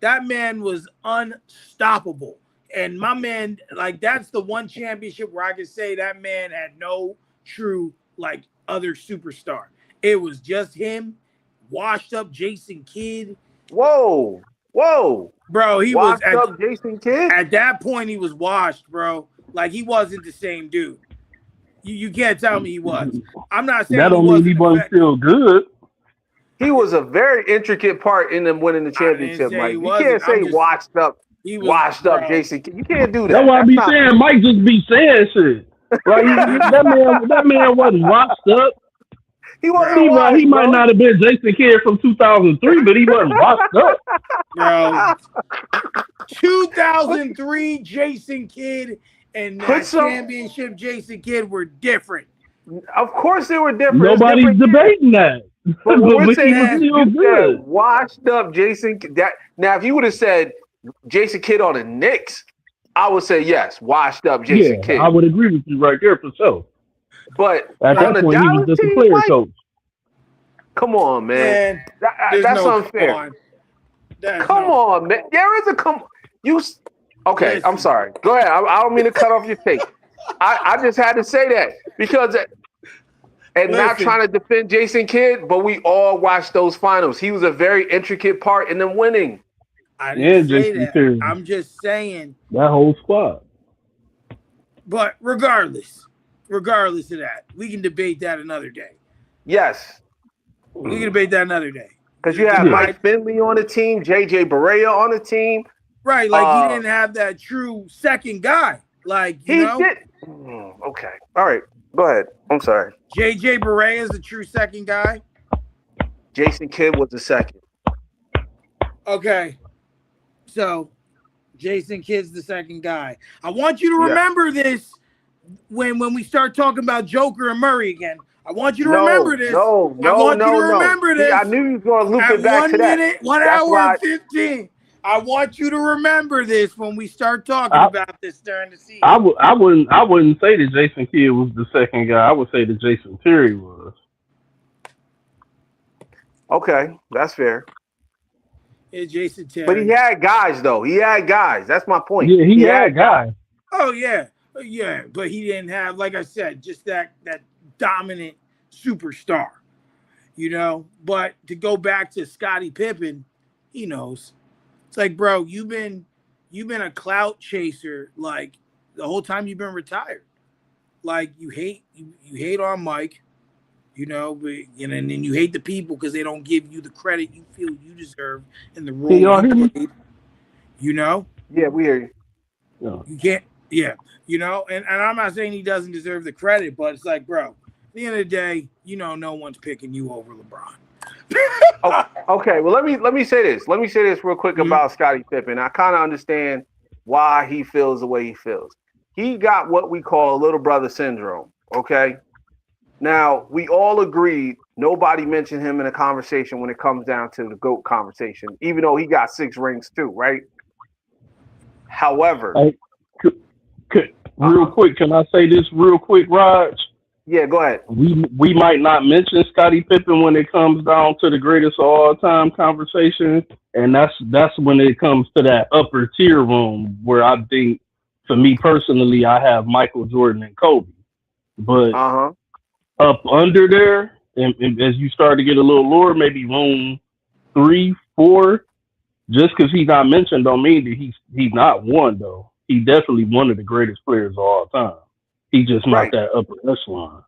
[SPEAKER 2] That man was unstoppable. And my man, like, that's the one championship where I can say that man had no true, like, other superstar. It was just him, washed up Jason Kidd.
[SPEAKER 1] Whoa.
[SPEAKER 2] Bro, he
[SPEAKER 1] washed
[SPEAKER 2] was
[SPEAKER 1] up Jason Kidd?
[SPEAKER 2] At that point, he was washed, bro. Like, he wasn't the same dude. You can't tell me he was. I'm not saying
[SPEAKER 3] that don't mean he wasn't still good.
[SPEAKER 1] He was a very intricate part in them winning the championship, Mike. You can't say washed up Jason Kidd. You can't do that.
[SPEAKER 3] That's why I be saying Mike just be saying shit. Like that man wasn't washed up.
[SPEAKER 1] He
[SPEAKER 3] might not have been Jason Kidd from 2003, but he wasn't washed up.
[SPEAKER 2] Bro, 2003 Jason Kidd and
[SPEAKER 1] Put
[SPEAKER 2] that
[SPEAKER 1] some.
[SPEAKER 2] championship Jason Kidd were different.
[SPEAKER 1] Of course, they were different.
[SPEAKER 3] Nobody's debating that.
[SPEAKER 1] But what we're
[SPEAKER 3] But he
[SPEAKER 1] saying
[SPEAKER 3] was
[SPEAKER 1] is,
[SPEAKER 3] still
[SPEAKER 1] you said
[SPEAKER 3] good.
[SPEAKER 1] washed up Jason. That now, if you would have said Jason Kidd on the Knicks, I would say yes, washed up Jason
[SPEAKER 3] Yeah,
[SPEAKER 1] Kidd.
[SPEAKER 3] I would agree with you right there for sure.
[SPEAKER 1] But
[SPEAKER 3] At
[SPEAKER 1] on
[SPEAKER 3] that
[SPEAKER 1] the
[SPEAKER 3] point, he was
[SPEAKER 1] Dallas
[SPEAKER 3] just a
[SPEAKER 1] team,
[SPEAKER 3] player
[SPEAKER 1] Mike,
[SPEAKER 3] coach.
[SPEAKER 1] come on, man.
[SPEAKER 2] Man, there's
[SPEAKER 1] That's
[SPEAKER 2] no
[SPEAKER 1] unfair.
[SPEAKER 2] come on. There's
[SPEAKER 1] Come
[SPEAKER 2] no,
[SPEAKER 1] on, man. There is a come. Okay,
[SPEAKER 2] Listen.
[SPEAKER 1] I'm sorry. Go ahead. I don't mean to cut off your take. I just had to say that because, and not
[SPEAKER 2] Listen.
[SPEAKER 1] trying to defend Jason Kidd, but we all watched those finals. He was a very intricate part in them winning.
[SPEAKER 2] I didn't say
[SPEAKER 3] Jason
[SPEAKER 2] that.
[SPEAKER 3] Terry.
[SPEAKER 2] I'm just saying.
[SPEAKER 3] That whole squad.
[SPEAKER 2] But regardless of that, we can debate that another day.
[SPEAKER 1] Yes,
[SPEAKER 2] We can debate that another day.
[SPEAKER 1] because you had Mike Finley on the team, JJ Barea on the team.
[SPEAKER 2] Right, like he didn't have that true second guy. Like, you know?
[SPEAKER 1] Did. Okay. All right. Go ahead. I'm sorry.
[SPEAKER 2] JJ Barea is the true second guy.
[SPEAKER 1] Jason Kidd was the second.
[SPEAKER 2] Okay. So Jason Kidd's the second guy. I want you to remember this when we start talking about Joker and Murray again. I want you to remember this. I want you to remember this.
[SPEAKER 1] I knew you was going to loop it back to that.
[SPEAKER 2] 1 minute, 1 hour and 15. I want you to remember this when we start talking about this during the season.
[SPEAKER 3] I wouldn't say that Jason Kidd was the second guy. I would say that Jason Terry was.
[SPEAKER 1] Okay, that's fair.
[SPEAKER 2] Yeah, Jason Terry.
[SPEAKER 1] But he had guys, though. He had guys. That's my point.
[SPEAKER 3] Yeah, he had guys.
[SPEAKER 2] Oh, yeah. Yeah, but he didn't have, like I said, just that dominant superstar, you know? But to go back to Scottie Pippen, he knows. It's like, bro, you've been a clout chaser like the whole time you've been retired. Like you hate on Mike, you know, and then you hate the people because they don't give you the credit you feel you deserve in the role you played. You know?
[SPEAKER 1] Yeah, we hear you.
[SPEAKER 3] Yeah.
[SPEAKER 2] You can't, you know, and I'm not saying he doesn't deserve the credit, but it's like, bro, at the end of the day, you know, no one's picking you over LeBron.
[SPEAKER 1] Okay, well let me say this. Let me say this real quick about Scottie Pippen. I kind of understand why he feels the way he feels. He got what we call little brother syndrome. Okay, now we all agreed nobody mentioned him in a conversation when it comes down to the GOAT conversation, even though he got 6 rings too, right? However,
[SPEAKER 3] real quick, can I say this real quick, Raj?
[SPEAKER 1] Yeah, go ahead.
[SPEAKER 3] We might not mention Scottie Pippen when it comes down to the greatest of all time conversation, and that's when it comes to that upper tier room where I think, for me personally, I have Michael Jordan and Kobe. But up under there, and as you start to get a little lower, maybe room 3, 4, just because he's not mentioned don't mean that he's not one though. He's definitely one of the greatest players of all time. He's just not that upper echelon.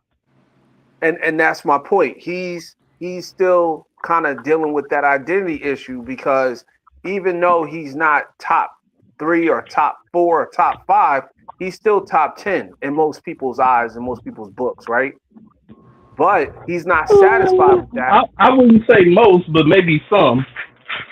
[SPEAKER 1] And that's my point. He's still kind of dealing with that identity issue because even though he's not top 3 or top 4 or top 5, he's still top 10 in most people's eyes and most people's books, right? But he's not satisfied with that.
[SPEAKER 3] I wouldn't say most, but maybe some.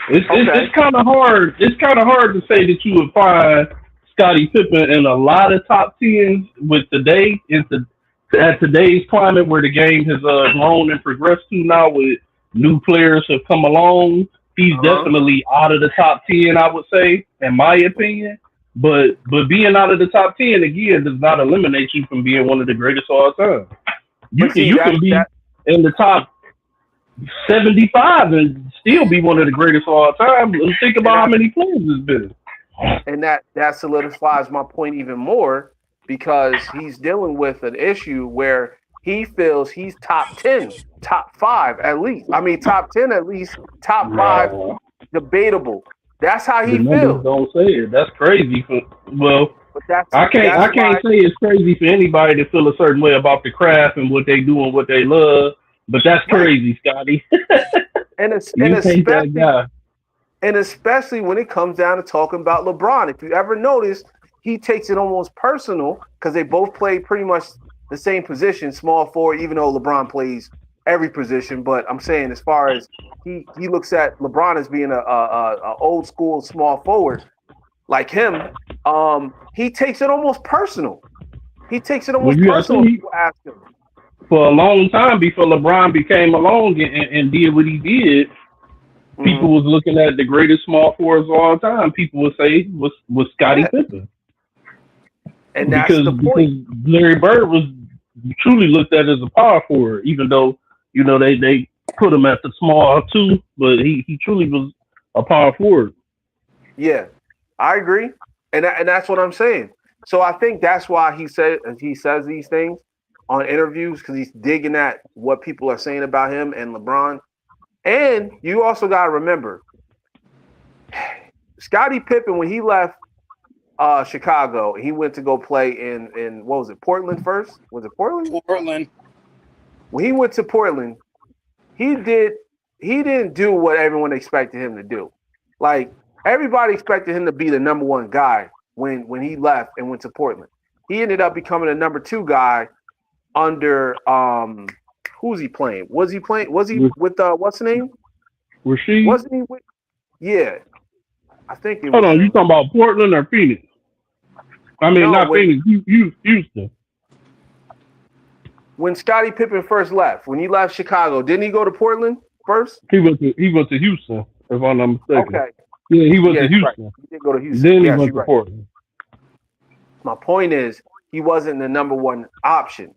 [SPEAKER 3] It's kind of hard. It's kind of hard to say that you would find Scottie Pippen in a lot of top 10s with today at today's climate where the game has grown and progressed to now with new players have come along. He's definitely out of the top 10, I would say, in my opinion. But being out of the top 10 again does not eliminate you from being one of the greatest of all time. You can be in the top 75 and still be one of the greatest of all time. Think about how many players there's been.
[SPEAKER 1] And that solidifies my point even more because he's dealing with an issue where he feels he's top 10, top 5 at least. I mean, top 10 at least, top 5 debatable. That's how he feels.
[SPEAKER 3] Don't say it. That's crazy. I can't say it's crazy for anybody to feel a certain way about the craft and what they do and what they love. But that's crazy, Scotty.
[SPEAKER 1] and especially when it comes down to talking about LeBron. If you ever notice, he takes it almost personal because they both play pretty much the same position, small forward, even though LeBron plays every position. But I'm saying as far as he looks at LeBron as being a old school small forward, like him, he takes it almost personal. He takes it
[SPEAKER 3] Well,
[SPEAKER 1] almost
[SPEAKER 3] you
[SPEAKER 1] personal. People ask him.
[SPEAKER 3] for a long time before LeBron became along and did what he did. People was looking at the greatest small forwards of all time. People would say was Scottie Pippen,
[SPEAKER 1] and that's the point.
[SPEAKER 3] Because Larry Bird was truly looked at as a power forward, even though they put him at the small two, but he truly was a power forward.
[SPEAKER 1] Yeah, I agree, and that's what I'm saying. So I think that's why he says these things on interviews, because he's digging at what people are saying about him and LeBron. And you also got to remember, Scottie Pippen, when he left Chicago, he went to go play in what was it, Portland first? Was it Portland?
[SPEAKER 2] Portland.
[SPEAKER 1] When he went to Portland, he didn't do what everyone expected him to do. Like, everybody expected him to be the number one guy when he left and went to Portland. He ended up becoming a number two guy under who was he playing? Was he with what's the name?
[SPEAKER 3] Rasheed?
[SPEAKER 1] Wasn't he with? Yeah, I think it was.
[SPEAKER 3] Hold on, you talking about Portland or Phoenix? I mean, not Phoenix. Houston.
[SPEAKER 1] When Scottie Pippen first left, when he left Chicago, didn't he go to Portland first?
[SPEAKER 3] He went to Houston, if I'm not mistaken.
[SPEAKER 1] Okay.
[SPEAKER 3] Yeah, he went to Houston.
[SPEAKER 1] Right. He did go to Houston.
[SPEAKER 3] Then he went to Portland.
[SPEAKER 1] My point is, he wasn't the number one option.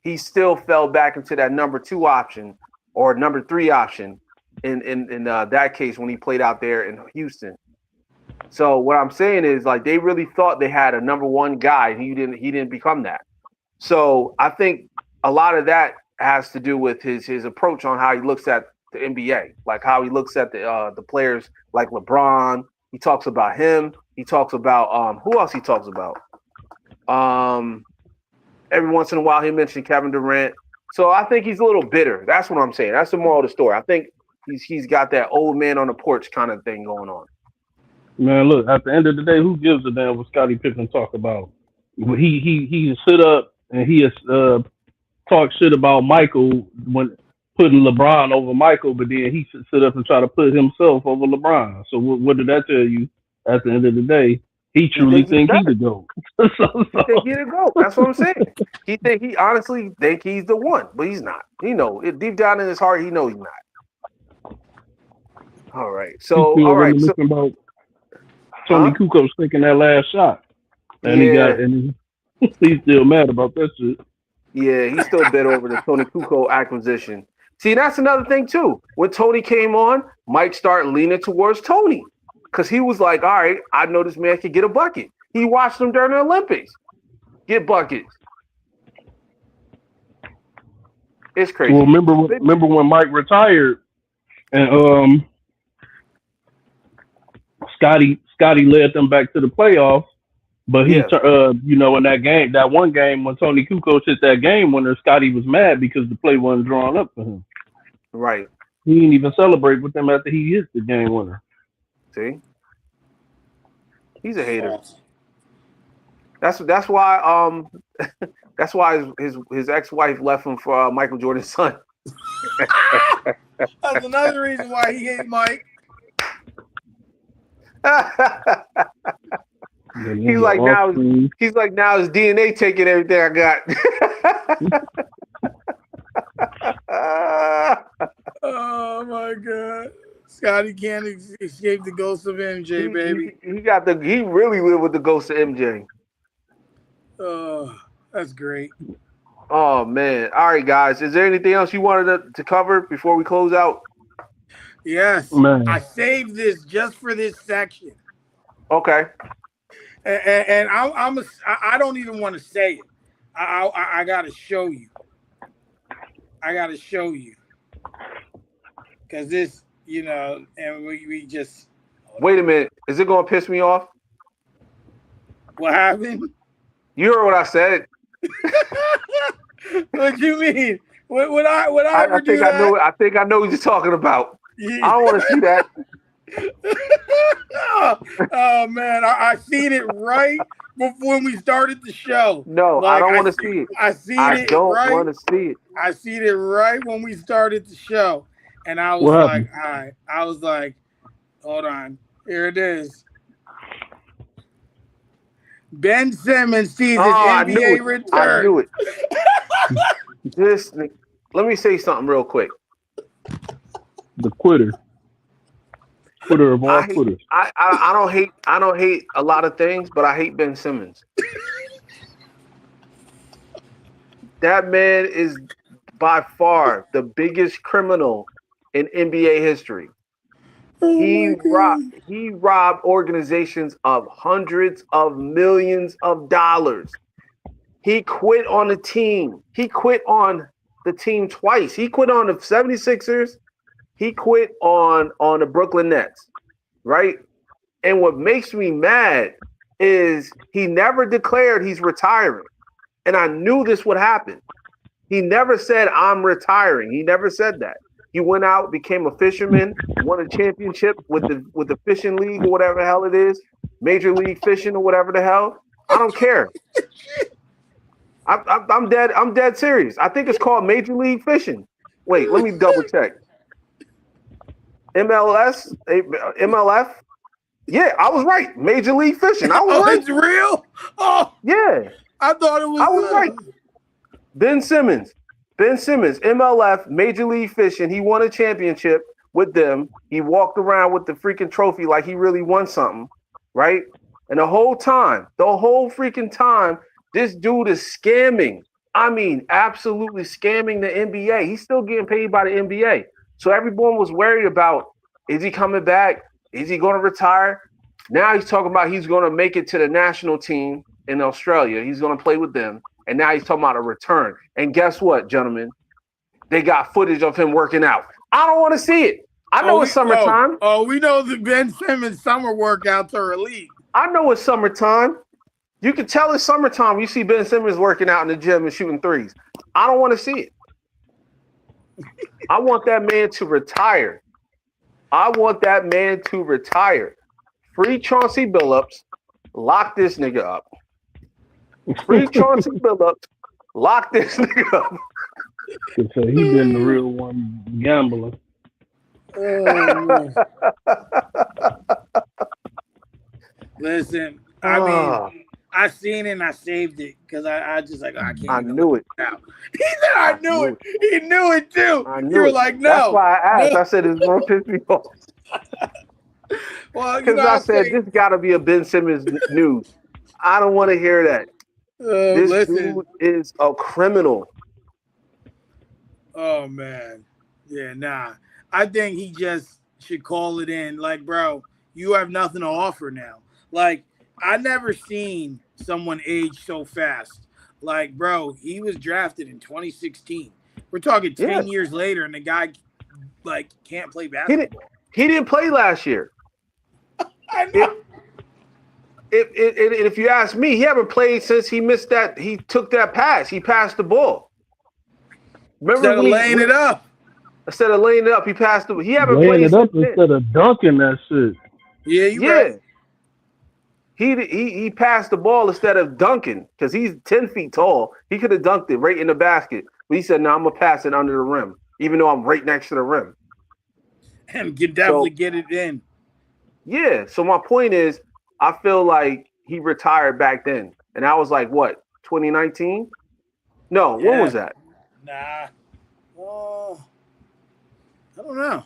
[SPEAKER 1] He still fell back into that number two option or number three option in that case when he played out there in Houston. So what I'm saying is, like, they really thought they had a number one guy, and he didn't become that. So I think a lot of that has to do with his approach on how he looks at the NBA, like how he looks at the players like LeBron. He talks about him. He talks about who else he talks about. Every once in a while he mentioned Kevin Durant. So I think he's a little bitter. That's what I'm saying. That's the moral of the story. I think he's got that old man on the porch kind of thing going on.
[SPEAKER 3] Man, look, at the end of the day, who gives a damn what Scottie Pippen talk about? He sit up and he talk shit about Michael when putting LeBron over Michael, but then he sit up and try to put himself over LeBron. So what did that tell you? At the end of the day, he truly think he the GOAT.
[SPEAKER 1] He think he the GOAT. That's what I'm saying. He honestly think he's the one, but he's not. He know it deep down in his heart. He knows he's not. All right. So all right. So
[SPEAKER 3] about Tony Kukoc taking that last shot, and he's still mad about that shit.
[SPEAKER 1] Yeah, he's still bitter over the Tony Kukoc acquisition. See, that's another thing too. When Tony came on, Mike started leaning towards Tony because he was like, "All right, I know this man can get a bucket." He watched him during the Olympics get buckets. It's crazy.
[SPEAKER 3] Well, remember when Mike retired and Scotty led them back to the playoffs, but he, in that game, that one game when Tony Kukoc hit that game winner, Scotty was mad because the play wasn't drawn up for him.
[SPEAKER 1] Right.
[SPEAKER 3] He didn't even celebrate with them after he hit the game winner.
[SPEAKER 1] See, he's a hater. That's why that's why his ex-wife left him for Michael Jordan's son.
[SPEAKER 2] That's another reason why he hates Mike.
[SPEAKER 1] He's like now his DNA taking everything I got.
[SPEAKER 2] Oh my God. Scotty can't escape the ghost of MJ, baby.
[SPEAKER 1] He really lived with the ghost of MJ.
[SPEAKER 2] Oh, that's great.
[SPEAKER 1] Oh man. All right, guys. Is there anything else you wanted to cover before we close out?
[SPEAKER 2] Yes.
[SPEAKER 3] Man.
[SPEAKER 2] I saved this just for this section.
[SPEAKER 1] Okay.
[SPEAKER 2] And I don't even want to say it. I gotta show you. Because this, and we just.
[SPEAKER 1] Wait a minute. Is it gonna piss me off?
[SPEAKER 2] What happened?
[SPEAKER 1] You heard what I said.
[SPEAKER 2] What you mean? Would I ever do that?
[SPEAKER 1] I think I know what you're talking about. Yeah. I don't want to see that.
[SPEAKER 2] Oh man, I seen it right before we started the show.
[SPEAKER 1] No, I don't want to see it.
[SPEAKER 2] I
[SPEAKER 1] don't want to see it.
[SPEAKER 2] I seen it right when we started the show, and I was like, all right. I was like, hold on, here it is. Ben Simmons sees his
[SPEAKER 1] I knew
[SPEAKER 2] NBA
[SPEAKER 1] it.
[SPEAKER 2] return.
[SPEAKER 1] I knew it. Let me say something real quick.
[SPEAKER 3] The quitter of all quitters.
[SPEAKER 1] I don't hate a lot of things, but I hate Ben Simmons. That man is by far the biggest criminal in NBA history. He robbed organizations of hundreds of millions of dollars. He quit on the team. He quit on the team twice. He quit on the 76ers. He quit on the Brooklyn Nets, right? And what makes me mad is he never declared he's retiring. And I knew this would happen. He never said, I'm retiring. He never said that. He went out, became a fisherman, won a championship with the fishing league or whatever the hell it is, Major League Fishing or whatever the hell. I don't care. I'm dead. I'm dead serious. I think it's called Major League Fishing. Wait, let me double check. MLF. Yeah, I was right. Major League Fishing. I was right.
[SPEAKER 2] It's real? Oh,
[SPEAKER 1] yeah.
[SPEAKER 2] I thought it was.
[SPEAKER 1] I was right. Ben Simmons, MLF, Major League Fishing. He won a championship with them. He walked around with the freaking trophy like he really won something, right? And the whole freaking time, this dude is scamming. I mean, absolutely scamming the NBA. He's still getting paid by the NBA. So everyone was worried about, is he coming back? Is he going to retire? Now he's talking about he's going to make it to the national team in Australia. He's going to play with them. And now he's talking about a return. And guess what, gentlemen? They got footage of him working out. I don't want to see it. I know it's summertime.
[SPEAKER 2] We know the Ben Simmons summer workouts are elite.
[SPEAKER 1] I know it's summertime. You can tell it's summertime. You see Ben Simmons working out in the gym and shooting threes. I don't want to see it. I want that man to retire. Free Chauncey Billups. Lock this nigga up. Free Chauncey Billups. Lock this nigga up.
[SPEAKER 3] So he's been the real one gambler.
[SPEAKER 2] Listen, I mean, I seen it and I saved it because I just like, I can't.
[SPEAKER 1] I knew it.
[SPEAKER 2] Now. He said I knew it. He knew it too.
[SPEAKER 1] You were
[SPEAKER 2] like, no.
[SPEAKER 1] That's why I asked. I said it's going to piss me off.
[SPEAKER 2] Well,
[SPEAKER 1] because I said this got to be a Ben Simmons news. I don't want to hear that. This dude is a criminal.
[SPEAKER 2] Oh man, yeah, nah. I think he just should call it in. Like, bro, you have nothing to offer now. Like, I never seen someone age so fast. Like, bro, he was drafted in 2016. We're talking 10 years later, and the guy like can't play basketball.
[SPEAKER 1] He didn't play last year.
[SPEAKER 2] I know.
[SPEAKER 1] If you ask me, he haven't played since he missed that. He took that pass. He passed the ball. Remember
[SPEAKER 2] instead of laying it up.
[SPEAKER 1] Instead of laying it up, he passed the. He haven't
[SPEAKER 3] laying
[SPEAKER 1] played
[SPEAKER 3] it up instead of dunking that shit.
[SPEAKER 2] Yeah, right.
[SPEAKER 1] He passed the ball instead of dunking because he's 10 feet tall. He could have dunked it right in the basket, but he said, "No, I'm gonna pass it under the rim, even though I'm right next to the rim."
[SPEAKER 2] And can definitely get it in.
[SPEAKER 1] Yeah. So my point is, I feel like he retired back then. And I was like, what, 2019? No, when was that?
[SPEAKER 2] Nah. Well, I don't know.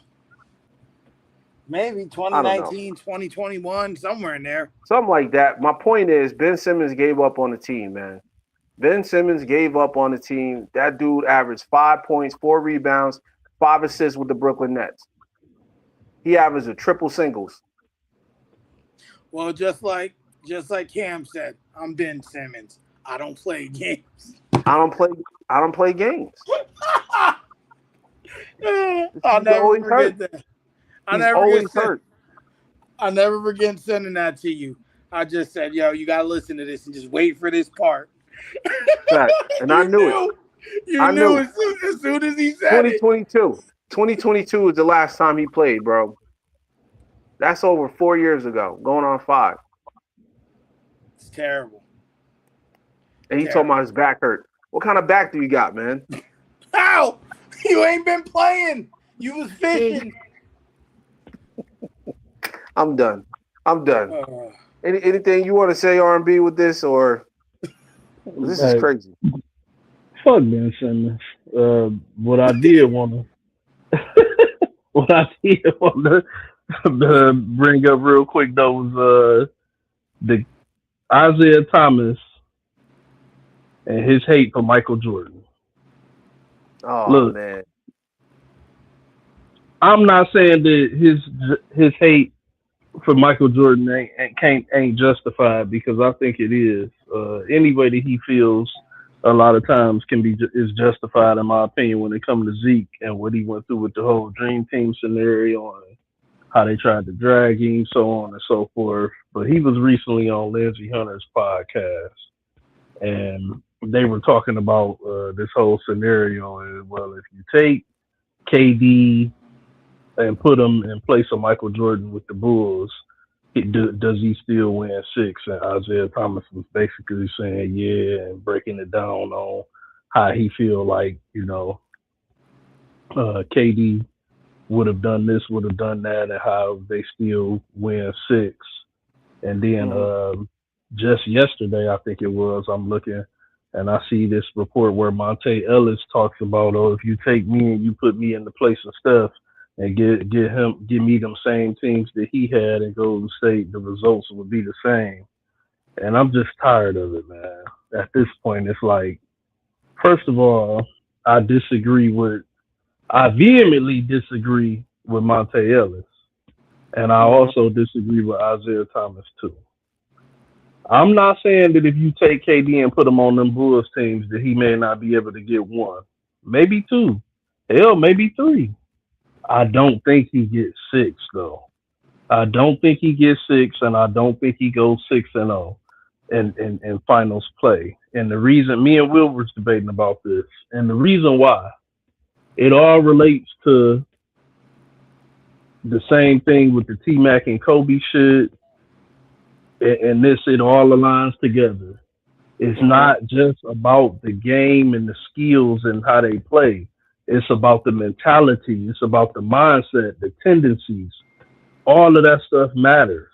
[SPEAKER 2] Maybe 2019, 2021, somewhere in there.
[SPEAKER 1] Something like that. My point is, Ben Simmons gave up on the team, man. Ben Simmons gave up on the team. That dude averaged 5 points, 4 rebounds, 5 assists with the Brooklyn Nets. He averaged a triple singles.
[SPEAKER 2] Well, just like Cam said, I'm Ben Simmons. I don't play games.
[SPEAKER 1] I don't play games.
[SPEAKER 2] I'll never forget that. I'll never forget sending that to you. I just said, yo, you gotta listen to this and just wait for this part.
[SPEAKER 1] Right. And I knew it.
[SPEAKER 2] You knew as soon as he said
[SPEAKER 1] 2022. 2022 was the last time he played, bro. That's over 4 years ago, going on 5.
[SPEAKER 2] It's terrible.
[SPEAKER 1] And he told me his back hurt. What kind of back do you got, man?
[SPEAKER 2] How? You ain't been playing. You was fishing.
[SPEAKER 1] I'm done. Anything you want to say, R&B, with this, or this is crazy?
[SPEAKER 3] Fuck Ben Simmons. What I did want to, what I did want to bring up real quick though was the Isaiah Thomas and his hate for Michael Jordan.
[SPEAKER 1] Oh
[SPEAKER 3] Look,
[SPEAKER 1] man.
[SPEAKER 3] I'm not saying that his hate for Michael Jordan ain't justified, because I think it is. Any way that he feels a lot of times is justified, in my opinion, when it comes to Zeke and what he went through with the whole Dream Team scenario and how they tried to drag him, so on and so forth. But he was recently on Lindsey Hunter's podcast, and they were talking about this whole scenario. And, well, if you take KD and put him in place of Michael Jordan with the Bulls, does he still win six? And Isaiah Thomas was basically saying, yeah, and breaking it down on how he feel like, KD would have done this, would have done that, and how they still win six. And then just yesterday, I think it was, I'm looking and I see this report where Monte Ellis talks about, if you take me and you put me in the place of Steph and give me them same teams that he had in Golden State, the results would be the same. And I'm just tired of it, man. At this point, it's like, first of all, I vehemently disagree with Monte Ellis. And I also disagree with Isaiah Thomas too. I'm not saying that if you take KD and put him on them Bulls teams that he may not be able to get one, maybe two, hell, maybe three. I don't think he gets six though. I don't think he gets six, and I don't think he goes 6-0 in finals play. And the reason, me and Will was debating about this, and the reason why, it all relates to the same thing with the T-Mac and Kobe shit. And it all aligns together. It's not just about the game and the skills and how they play. It's about the mentality. It's about the mindset, the tendencies. All of that stuff matters.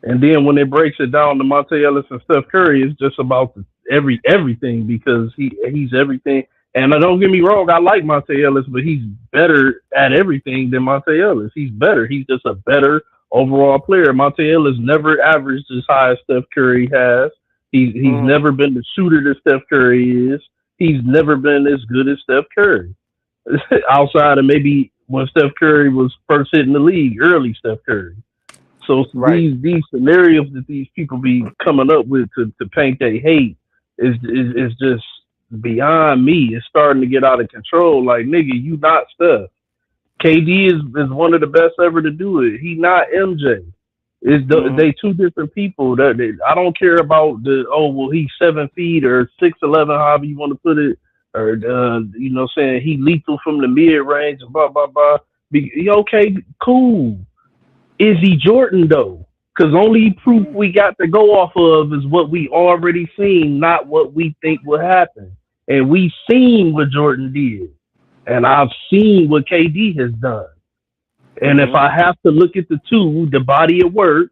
[SPEAKER 3] And then when it breaks it down to Monte Ellis and Steph Curry, it's just about everything, because he's everything. And don't get me wrong, I like Monte Ellis, but he's better at everything than Monte Ellis. He's better. He's just a better overall player. Monte Ellis never averaged as high as Steph Curry has. He's never been the shooter that Steph Curry is. He's never been as good as Steph Curry. Outside of maybe when Steph Curry was first hitting the league, early Steph Curry. So these scenarios that these people be coming up with to paint their hate is just beyond me. It's starting to get out of control. Like, nigga, you not Steph. KD is one of the best ever to do it. He not MJ. They two different people. I don't care about he's 7 feet or 6'11", however you want to put it, or saying he lethal from the mid range and blah blah blah. Okay, cool. Is he Jordan though? Because only proof we got to go off of is what we already seen, not what we think will happen. And we seen what Jordan did. And I've seen what KD has done. And if I have to look at the body of work,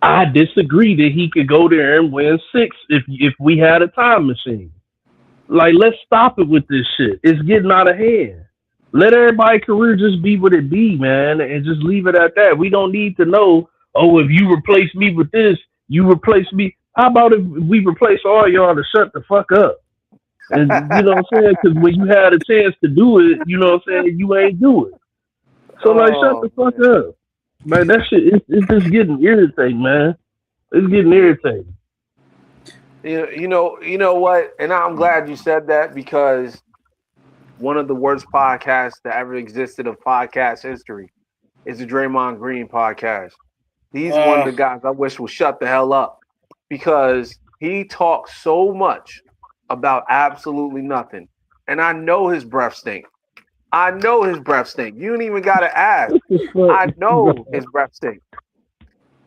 [SPEAKER 3] I disagree that he could go there and win six if we had a time machine. Like, let's stop it with this shit. It's getting out of hand. Let everybody's career just be what it be, man, and just leave it at that. We don't need to know, if you replace me with this, you replace me. How about if we replace all y'all to shut the fuck up? And you know what I'm saying? Because when you had a chance to do it, you know what I'm saying, you ain't do it. So, shut the fuck up. Man, that shit, it's just getting irritating, man. It's getting irritating.
[SPEAKER 1] You know what? And I'm glad you said that, because one of the worst podcasts that ever existed of podcast history is the Draymond Green podcast. He's one of the guys I wish would shut the hell up, because he talks so much about absolutely nothing. And I know his breath stink. You don't even got to ask. I know his breath stink.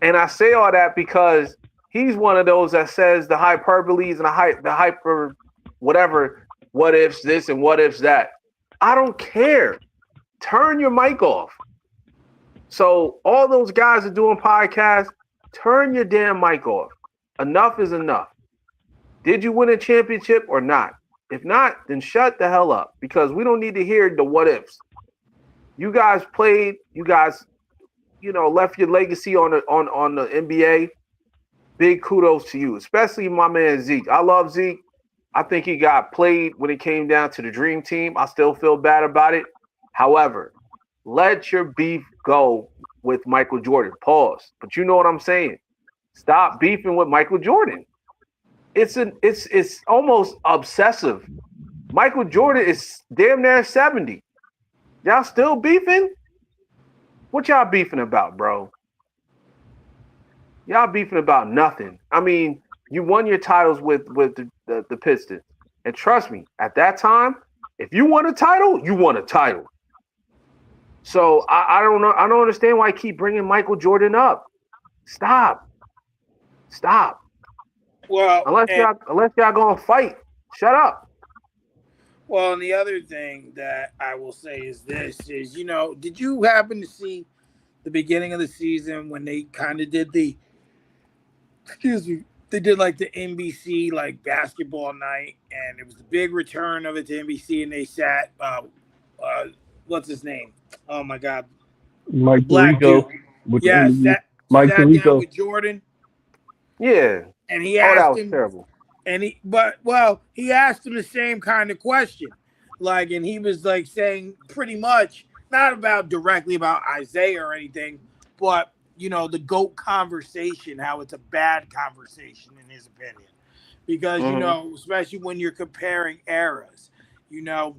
[SPEAKER 1] And I say all that because he's one of those that says the hyperboles and the hyper whatever, what ifs this and what ifs that. I don't care. Turn your mic off. So all those guys are doing podcasts. turn your damn mic off. Enough is enough. Did you win a championship or not? If not, then shut the hell up because we don't need to hear the what ifs. You guys played. You guys, left your legacy on the NBA. Big kudos to you, especially my man Zeke. I love Zeke. I think he got played when it came down to the dream team. I still feel bad about it. However, let your beef go with Michael Jordan. Pause. But you know what I'm saying. Stop beefing with Michael Jordan. It's almost obsessive. Michael Jordan is damn near 70. Y'all still beefing? What y'all beefing about, bro? Y'all beefing about nothing. I mean, you won your titles with the Pistons. And trust me, at that time, if you won a title, you won a title. So I don't know. I don't understand why you keep bringing Michael Jordan up. Stop.
[SPEAKER 2] Well,
[SPEAKER 1] unless y'all gonna fight, shut up.
[SPEAKER 2] Well, and the other thing that I will say is this: did you happen to see the beginning of the season when they kind of did they did like the NBC like basketball night, and it was the big return of it to NBC, and they sat what's his name? Oh my God,
[SPEAKER 3] Mike
[SPEAKER 2] black
[SPEAKER 3] Tirico.
[SPEAKER 2] dude. Yeah, sat down with Jordan.
[SPEAKER 1] Yeah.
[SPEAKER 2] And he
[SPEAKER 1] that
[SPEAKER 2] asked
[SPEAKER 1] was
[SPEAKER 2] him,
[SPEAKER 1] terrible.
[SPEAKER 2] and he asked him the same kind of question, and he was like saying pretty much not directly about Isaiah or anything, but the GOAT conversation, how it's a bad conversation in his opinion, because especially when you're comparing eras, to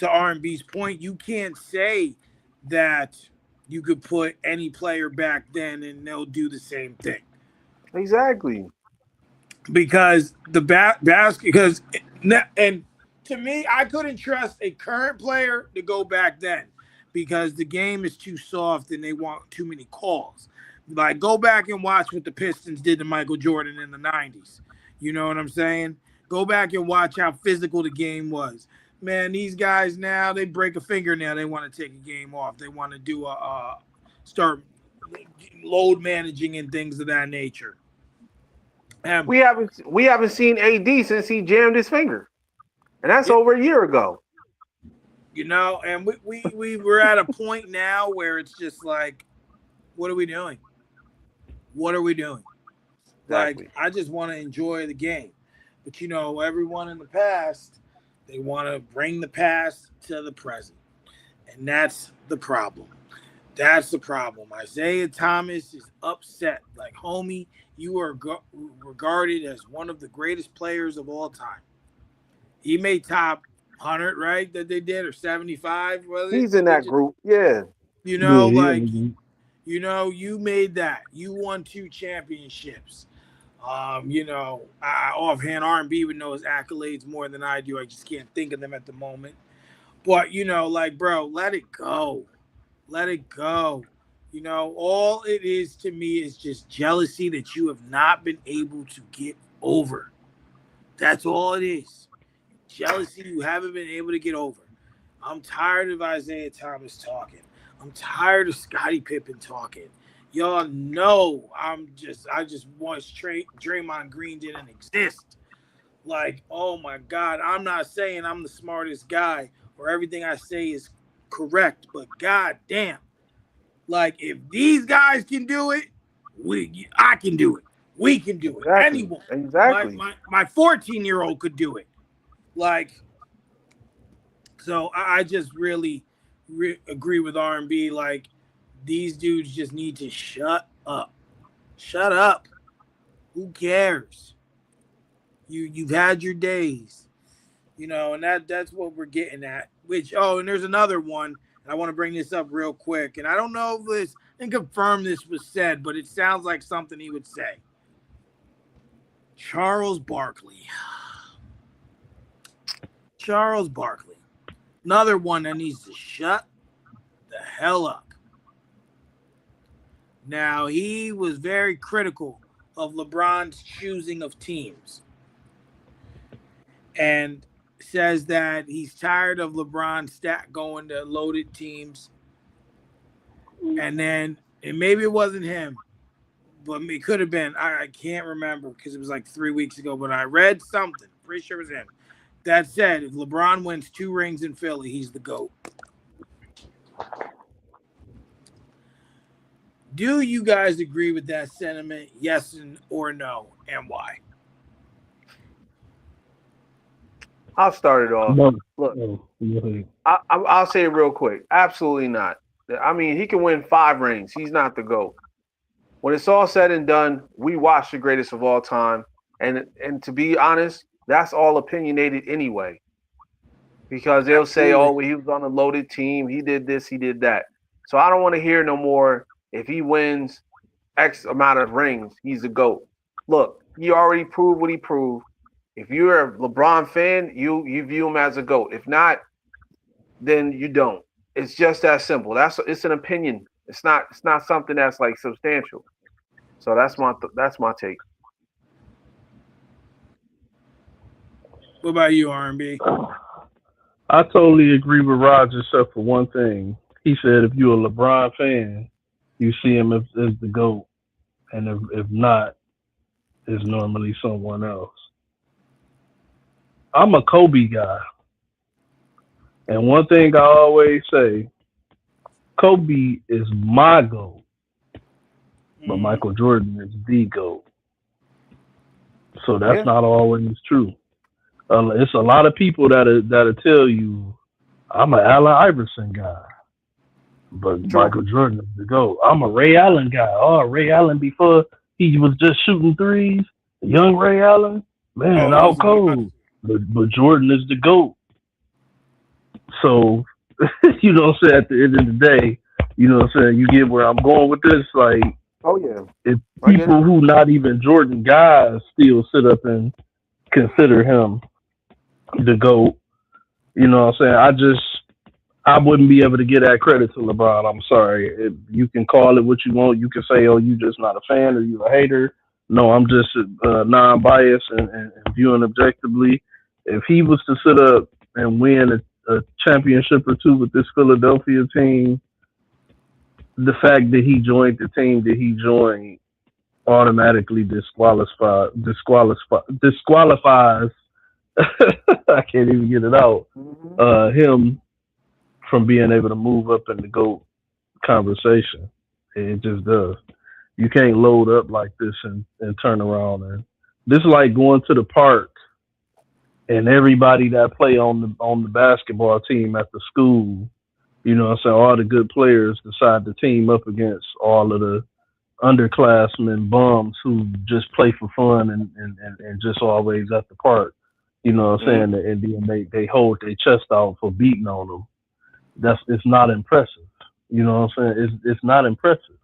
[SPEAKER 2] R&B's point, you can't say that you could put any player back then and they'll do the same thing.
[SPEAKER 1] Exactly.
[SPEAKER 2] Because because and to me, I couldn't trust a current player to go back then because the game is too soft and they want too many calls. Like, go back and watch what the Pistons did to Michael Jordan in the 90s. You know what I'm saying? Go back and watch how physical the game was. Man, these guys now, they break a fingernail, they want to take a game off. They want to do start load managing and things of that nature.
[SPEAKER 1] We haven't seen AD since he jammed his finger, and that's over a year ago.
[SPEAKER 2] And we were at a point now where it's just like, what are we doing? What are we doing? Exactly. Like, I just want to enjoy the game, but everyone in the past, they want to bring the past to the present, and that's the problem. That's the problem. Isaiah Thomas is upset. Like, homie, you are regarded as one of the greatest players of all time. He made top 100, right? That they did, or 75.
[SPEAKER 1] He's in that group. Yeah.
[SPEAKER 2] You made that. You won 2 championships. Offhand, R&B would know his accolades more than I do. I just can't think of them at the moment. But, bro, let it go. Let it go. All it is to me is just jealousy that you have not been able to get over. That's all it is. Jealousy you haven't been able to get over. I'm tired of Isaiah Thomas talking. I'm tired of Scottie Pippen talking. Y'all know I just wish Draymond Green didn't exist. Like, oh my God, I'm not saying I'm the smartest guy or everything I say is correct, but God damn, like, if these guys can do it, I can do it. We can do it.
[SPEAKER 1] Exactly.
[SPEAKER 2] Anyone.
[SPEAKER 1] Exactly.
[SPEAKER 2] My 14-year-old could do it. Like, so I just really agree with R&B. Like, these dudes just need to shut up. Shut up. Who cares? You've had your days. And that's what we're getting at. And there's another one. I want to bring this up real quick. And I don't know if this and confirm this was said, but it sounds like something he would say. Charles Barkley. Charles Barkley. Another one that needs to shut the hell up. Now, he was very critical of LeBron's choosing of teams. And says that he's tired of LeBron going to loaded teams. And then and maybe it wasn't him, but it could have been. I can't remember because it was like 3 weeks ago. But I read something. Pretty sure it was him. That said, if LeBron wins 2 rings in Philly, he's the GOAT. Do you guys agree with that sentiment? Yes or no, and why?
[SPEAKER 1] I'll start it off.
[SPEAKER 3] No,
[SPEAKER 1] Look,
[SPEAKER 3] no.
[SPEAKER 1] I'll say it real quick. Absolutely not. I mean, he can win 5 rings. He's not the GOAT. When it's all said and done, we watch the greatest of all time. And to be honest, that's all opinionated anyway. Because they'll say,
[SPEAKER 2] Absolutely.
[SPEAKER 1] oh, well, he was on a loaded team. He did this, he did that. So I don't want to hear no more. If he wins X amount of rings, he's a GOAT. Look, he already proved what he proved. If you're a LeBron fan, you view him as a GOAT. If not, then you don't. It's just that simple. It's an opinion. It's not something that's like substantial. So that's my take.
[SPEAKER 2] What about you, R&B?
[SPEAKER 3] I totally agree with Roger, except for one thing. He said if you're a LeBron fan, you see him as the GOAT, and if not, it's normally someone else. I'm a Kobe guy, and one thing I always say, Kobe is my GOAT, but Michael Jordan is the GOAT. So that's not always true. It's a lot of people that'll tell you, I'm an Allen Iverson guy, but
[SPEAKER 1] True.
[SPEAKER 3] Michael Jordan is the GOAT. I'm a Ray Allen guy. Oh, Ray Allen before he was just shooting threes. Young Ray Allen, man,
[SPEAKER 2] Oh,
[SPEAKER 3] out cold. But Jordan is the GOAT. So, you know what I'm saying, at the end of the day, you know what I'm saying, you get where I'm going with this. Like,
[SPEAKER 1] Oh yeah.
[SPEAKER 3] if people who not even Jordan guys still sit up and consider him the GOAT, you know what I'm saying, I wouldn't be able to get that credit to LeBron. I'm sorry. You can call it what you want. You can say, oh, you just not a fan or you a hater. No, I'm just non-biased and viewing objectively. If he was to sit up and win a championship or two with this Philadelphia team, the fact that he joined the team that he joined automatically disqualifies I can't even get it out. Him from being able to move up in the GOAT conversation. It just does. You can't load up like this and turn around, and this is like going to the park and everybody that play on the basketball team at the school, you know what I'm saying, all the good players decide to team up against all of the underclassmen bums who just play for fun and just always at the park. You know what I'm saying? And then they hold their chest out for beating on them. It's not impressive. You know what I'm saying? It's not impressive.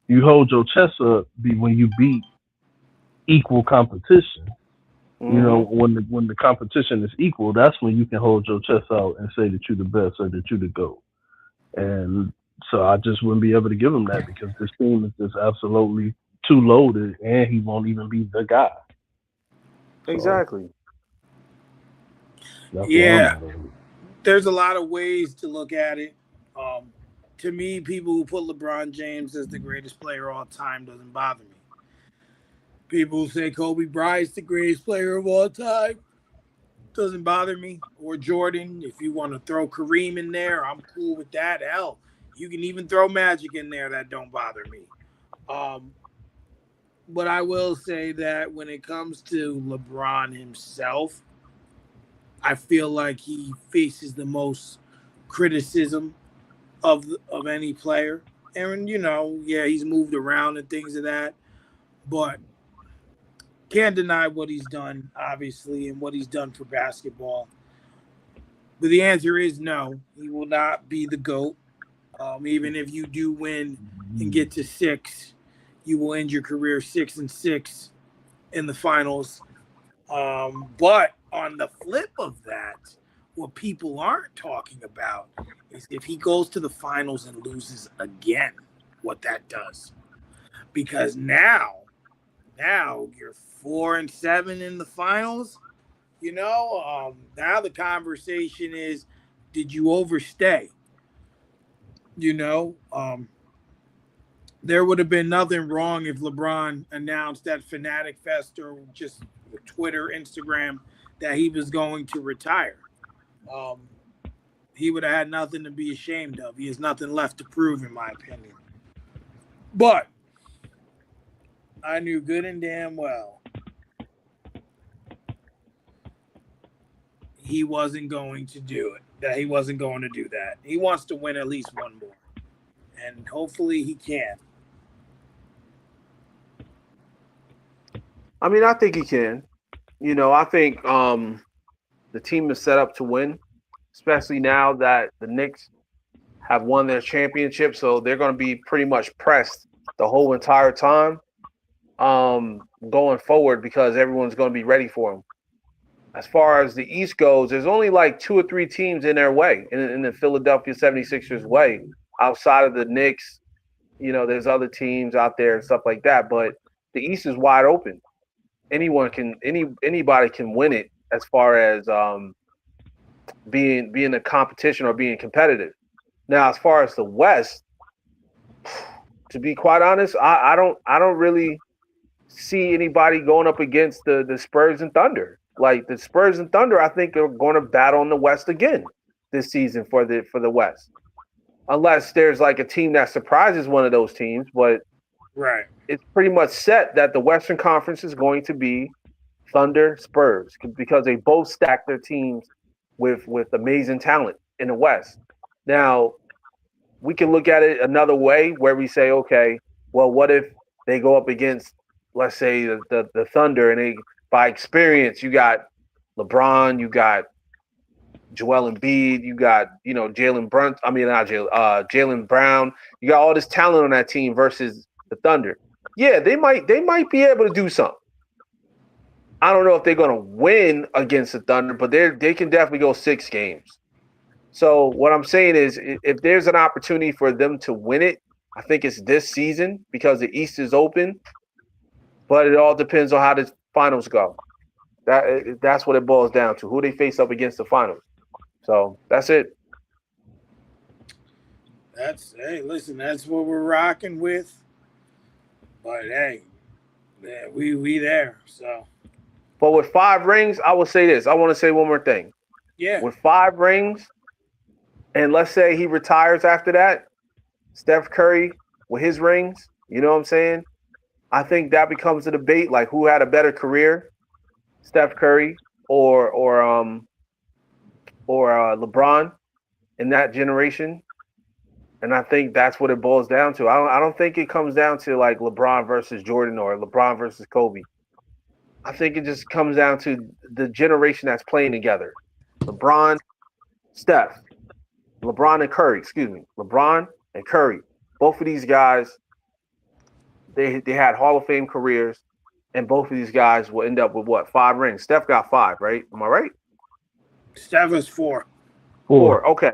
[SPEAKER 3] You hold your chest up when you beat equal competition. You know, when the competition is equal, that's when you can hold your chest out and say that you're the best or that you're the GOAT. And so I just wouldn't be able to give him that because this team is just absolutely too loaded, and he won't even be the guy.
[SPEAKER 1] Exactly.
[SPEAKER 2] Yeah, there's a lot of ways to look at it. To me, people who put LeBron James as the greatest player of all time doesn't bother me. People who say Kobe Bryant's the greatest player of all time doesn't bother me. Or Jordan, if you want to throw Kareem in there, I'm cool with that. Hell, you can even throw Magic in there. That don't bother me. But I will say that when it comes to LeBron himself, I feel like he faces the most criticism of any player. And yeah, he's moved around and things of that, but can't deny what he's done, obviously, and what he's done for basketball. But the answer is no. He will not be the GOAT. Even if you do win and get to 6, you will end your career 6-6 in the finals. But on the flip of that, what people aren't talking about is if he goes to the finals and loses again, what that does. Because now you're 4-7 in the finals. Now the conversation is, did you overstay? there would have been nothing wrong if LeBron announced at Fanatic Fest or just Twitter, Instagram that he was going to retire. Um, he would have had nothing to be ashamed of. He has nothing left to prove, in my opinion. But I knew good and damn well he wasn't going to do it. That he wasn't going to do that. He wants to win at least one more. And hopefully he can.
[SPEAKER 1] I mean, I think he can. I think the team is set up to win, especially now that the Knicks have won their championship. So they're going to be pretty much pressed the whole entire time going forward because everyone's going to be ready for them. As far as the East goes, there's only like 2 or 3 teams in their way, in the Philadelphia 76ers way, outside of the Knicks. There's other teams out there and stuff like that, but the East is wide open. Anybody can win it as far as being a competition or being competitive. Now, as far as the West, to be quite honest, I don't really see anybody going up against the Spurs and Thunder. Like the Spurs and Thunder, I think are going to battle in the West again this season for the West, unless there's like a team that surprises one of those teams. But
[SPEAKER 2] right,
[SPEAKER 1] it's pretty much set that the Western Conference is going to be Thunder, Spurs, because they both stack their teams with amazing talent in the West. Now, we can look at it another way where we say, okay, well, what if they go up against, let's say, the Thunder, and they, by experience, you got LeBron, you got Joel Embiid, you got Jalen Brunson. I mean, not Jalen Brown. You got all this talent on that team versus the Thunder. Yeah, they might be able to do something. I don't know if they're going to win against the Thunder, but they can definitely go 6 games. So what I'm saying is, if there's an opportunity for them to win it, I think it's this season because the East is open. But it all depends on how the finals go. That's what it boils down to, who they face up against the finals. So that's it.
[SPEAKER 2] Listen, that's what we're rocking with. But hey, yeah, we there. So,
[SPEAKER 1] but with 5 rings, I will say this. I want to say one more thing.
[SPEAKER 2] Yeah.
[SPEAKER 1] With 5 rings, and let's say he retires after that, Steph Curry with his rings, you know what I'm saying? I think that becomes a debate, like who had a better career, Steph Curry or LeBron in that generation. And I think that's what it boils down to. I don't think it comes down to like LeBron versus Jordan or LeBron versus Kobe. I think it just comes down to the generation that's playing together. LeBron, Steph, LeBron and Curry, LeBron and Curry. Both of these guys, they had Hall of Fame careers, and both of these guys will end up with what? 5 rings. Steph got 5, right? Am I right?
[SPEAKER 2] Steph is 4.
[SPEAKER 1] 4. Okay.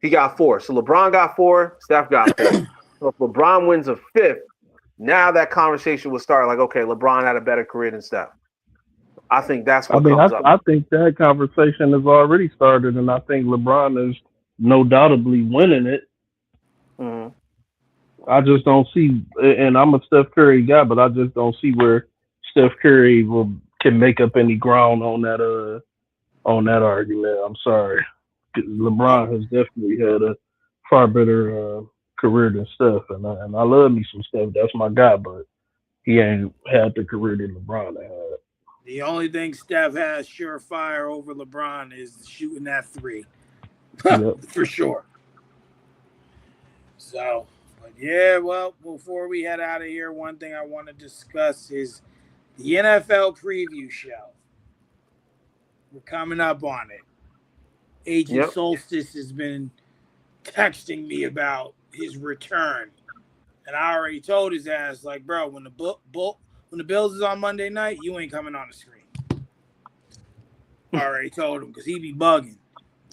[SPEAKER 1] He got 4. So LeBron got 4, Steph got 4. So if LeBron wins a 5th, now that conversation will start like, okay, LeBron had a better career than Steph. I think that's what comes up.
[SPEAKER 3] I think that conversation has already started, and I think LeBron is no doubtably winning it.
[SPEAKER 1] Mm-hmm.
[SPEAKER 3] I just don't see, and I'm a Steph Curry guy, but I just don't see where Steph Curry can make up any ground on that argument. I'm sorry. LeBron has definitely had a far better career than Steph, and I love me some Steph. That's my guy, but he ain't had the career that LeBron had.
[SPEAKER 2] The only thing Steph has surefire over LeBron is shooting that 3.
[SPEAKER 3] Yep.
[SPEAKER 2] For sure. So, but yeah, well, before we head out of here, one thing I want to discuss is the NFL preview show. We're coming up on it. Agent Solstice has been texting me about his return. And I already told his ass, like, bro, when the Bills is on Monday night, you ain't coming on the screen. I already told him because he be bugging.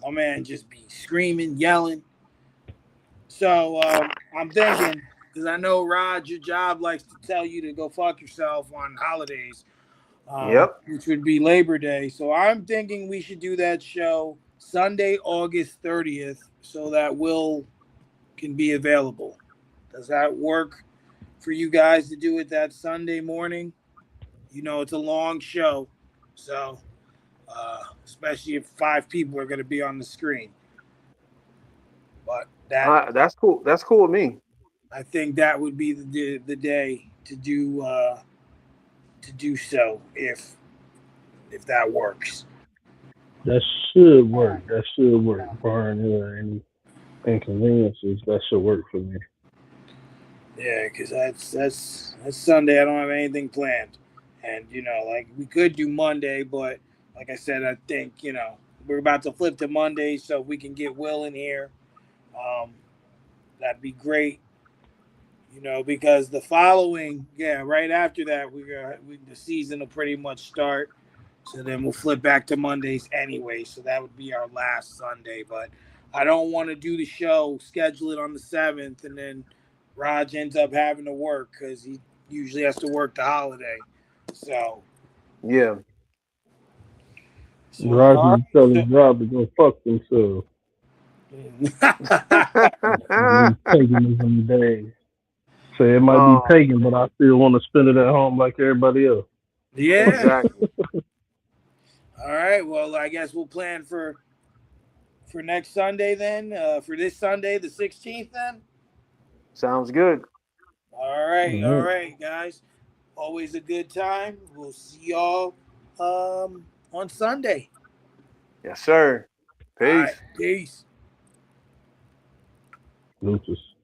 [SPEAKER 2] My man just be screaming, yelling. So I'm thinking, because I know, Rod, your job likes to tell you to go fuck yourself on holidays, which would be Labor Day. So I'm thinking we should do that show Sunday, August 30th, so that Will can be available. Does that work for you guys to do it that Sunday morning. You know, it's a long show, so especially if 5 people are going to be on the screen. But
[SPEAKER 1] That's cool. That's cool with me.
[SPEAKER 2] I think that would be the day to do so if that works.
[SPEAKER 3] That should work. That should work. Barring any inconveniences, that should work for me.
[SPEAKER 2] Yeah, because that's Sunday. I don't have anything planned, and you know, like we could do Monday, but like I said, I think we're about to flip to Monday, so if we can get Will in here, that'd be great. You know, because the following, right after that, the season will pretty much start. So then we'll flip back to Mondays anyway. So that would be our last Sunday. But I don't want to do the show, schedule it on the 7th, and then Raj ends up having to work because he usually has to work the holiday. So
[SPEAKER 1] Yeah.
[SPEAKER 3] Roger telling Rob to go fuck themselves. Paganism day. Say it might be pagan, but I still want to spend it at home like everybody else.
[SPEAKER 2] Yeah.
[SPEAKER 1] Exactly.
[SPEAKER 2] All right. Well, I guess we'll plan for next Sunday then. For this Sunday, the 16th then.
[SPEAKER 1] Sounds good.
[SPEAKER 2] All right, guys. Always a good time. We'll see y'all on Sunday.
[SPEAKER 1] Yes, sir. Peace.
[SPEAKER 2] All right, peace.
[SPEAKER 3] Lucas.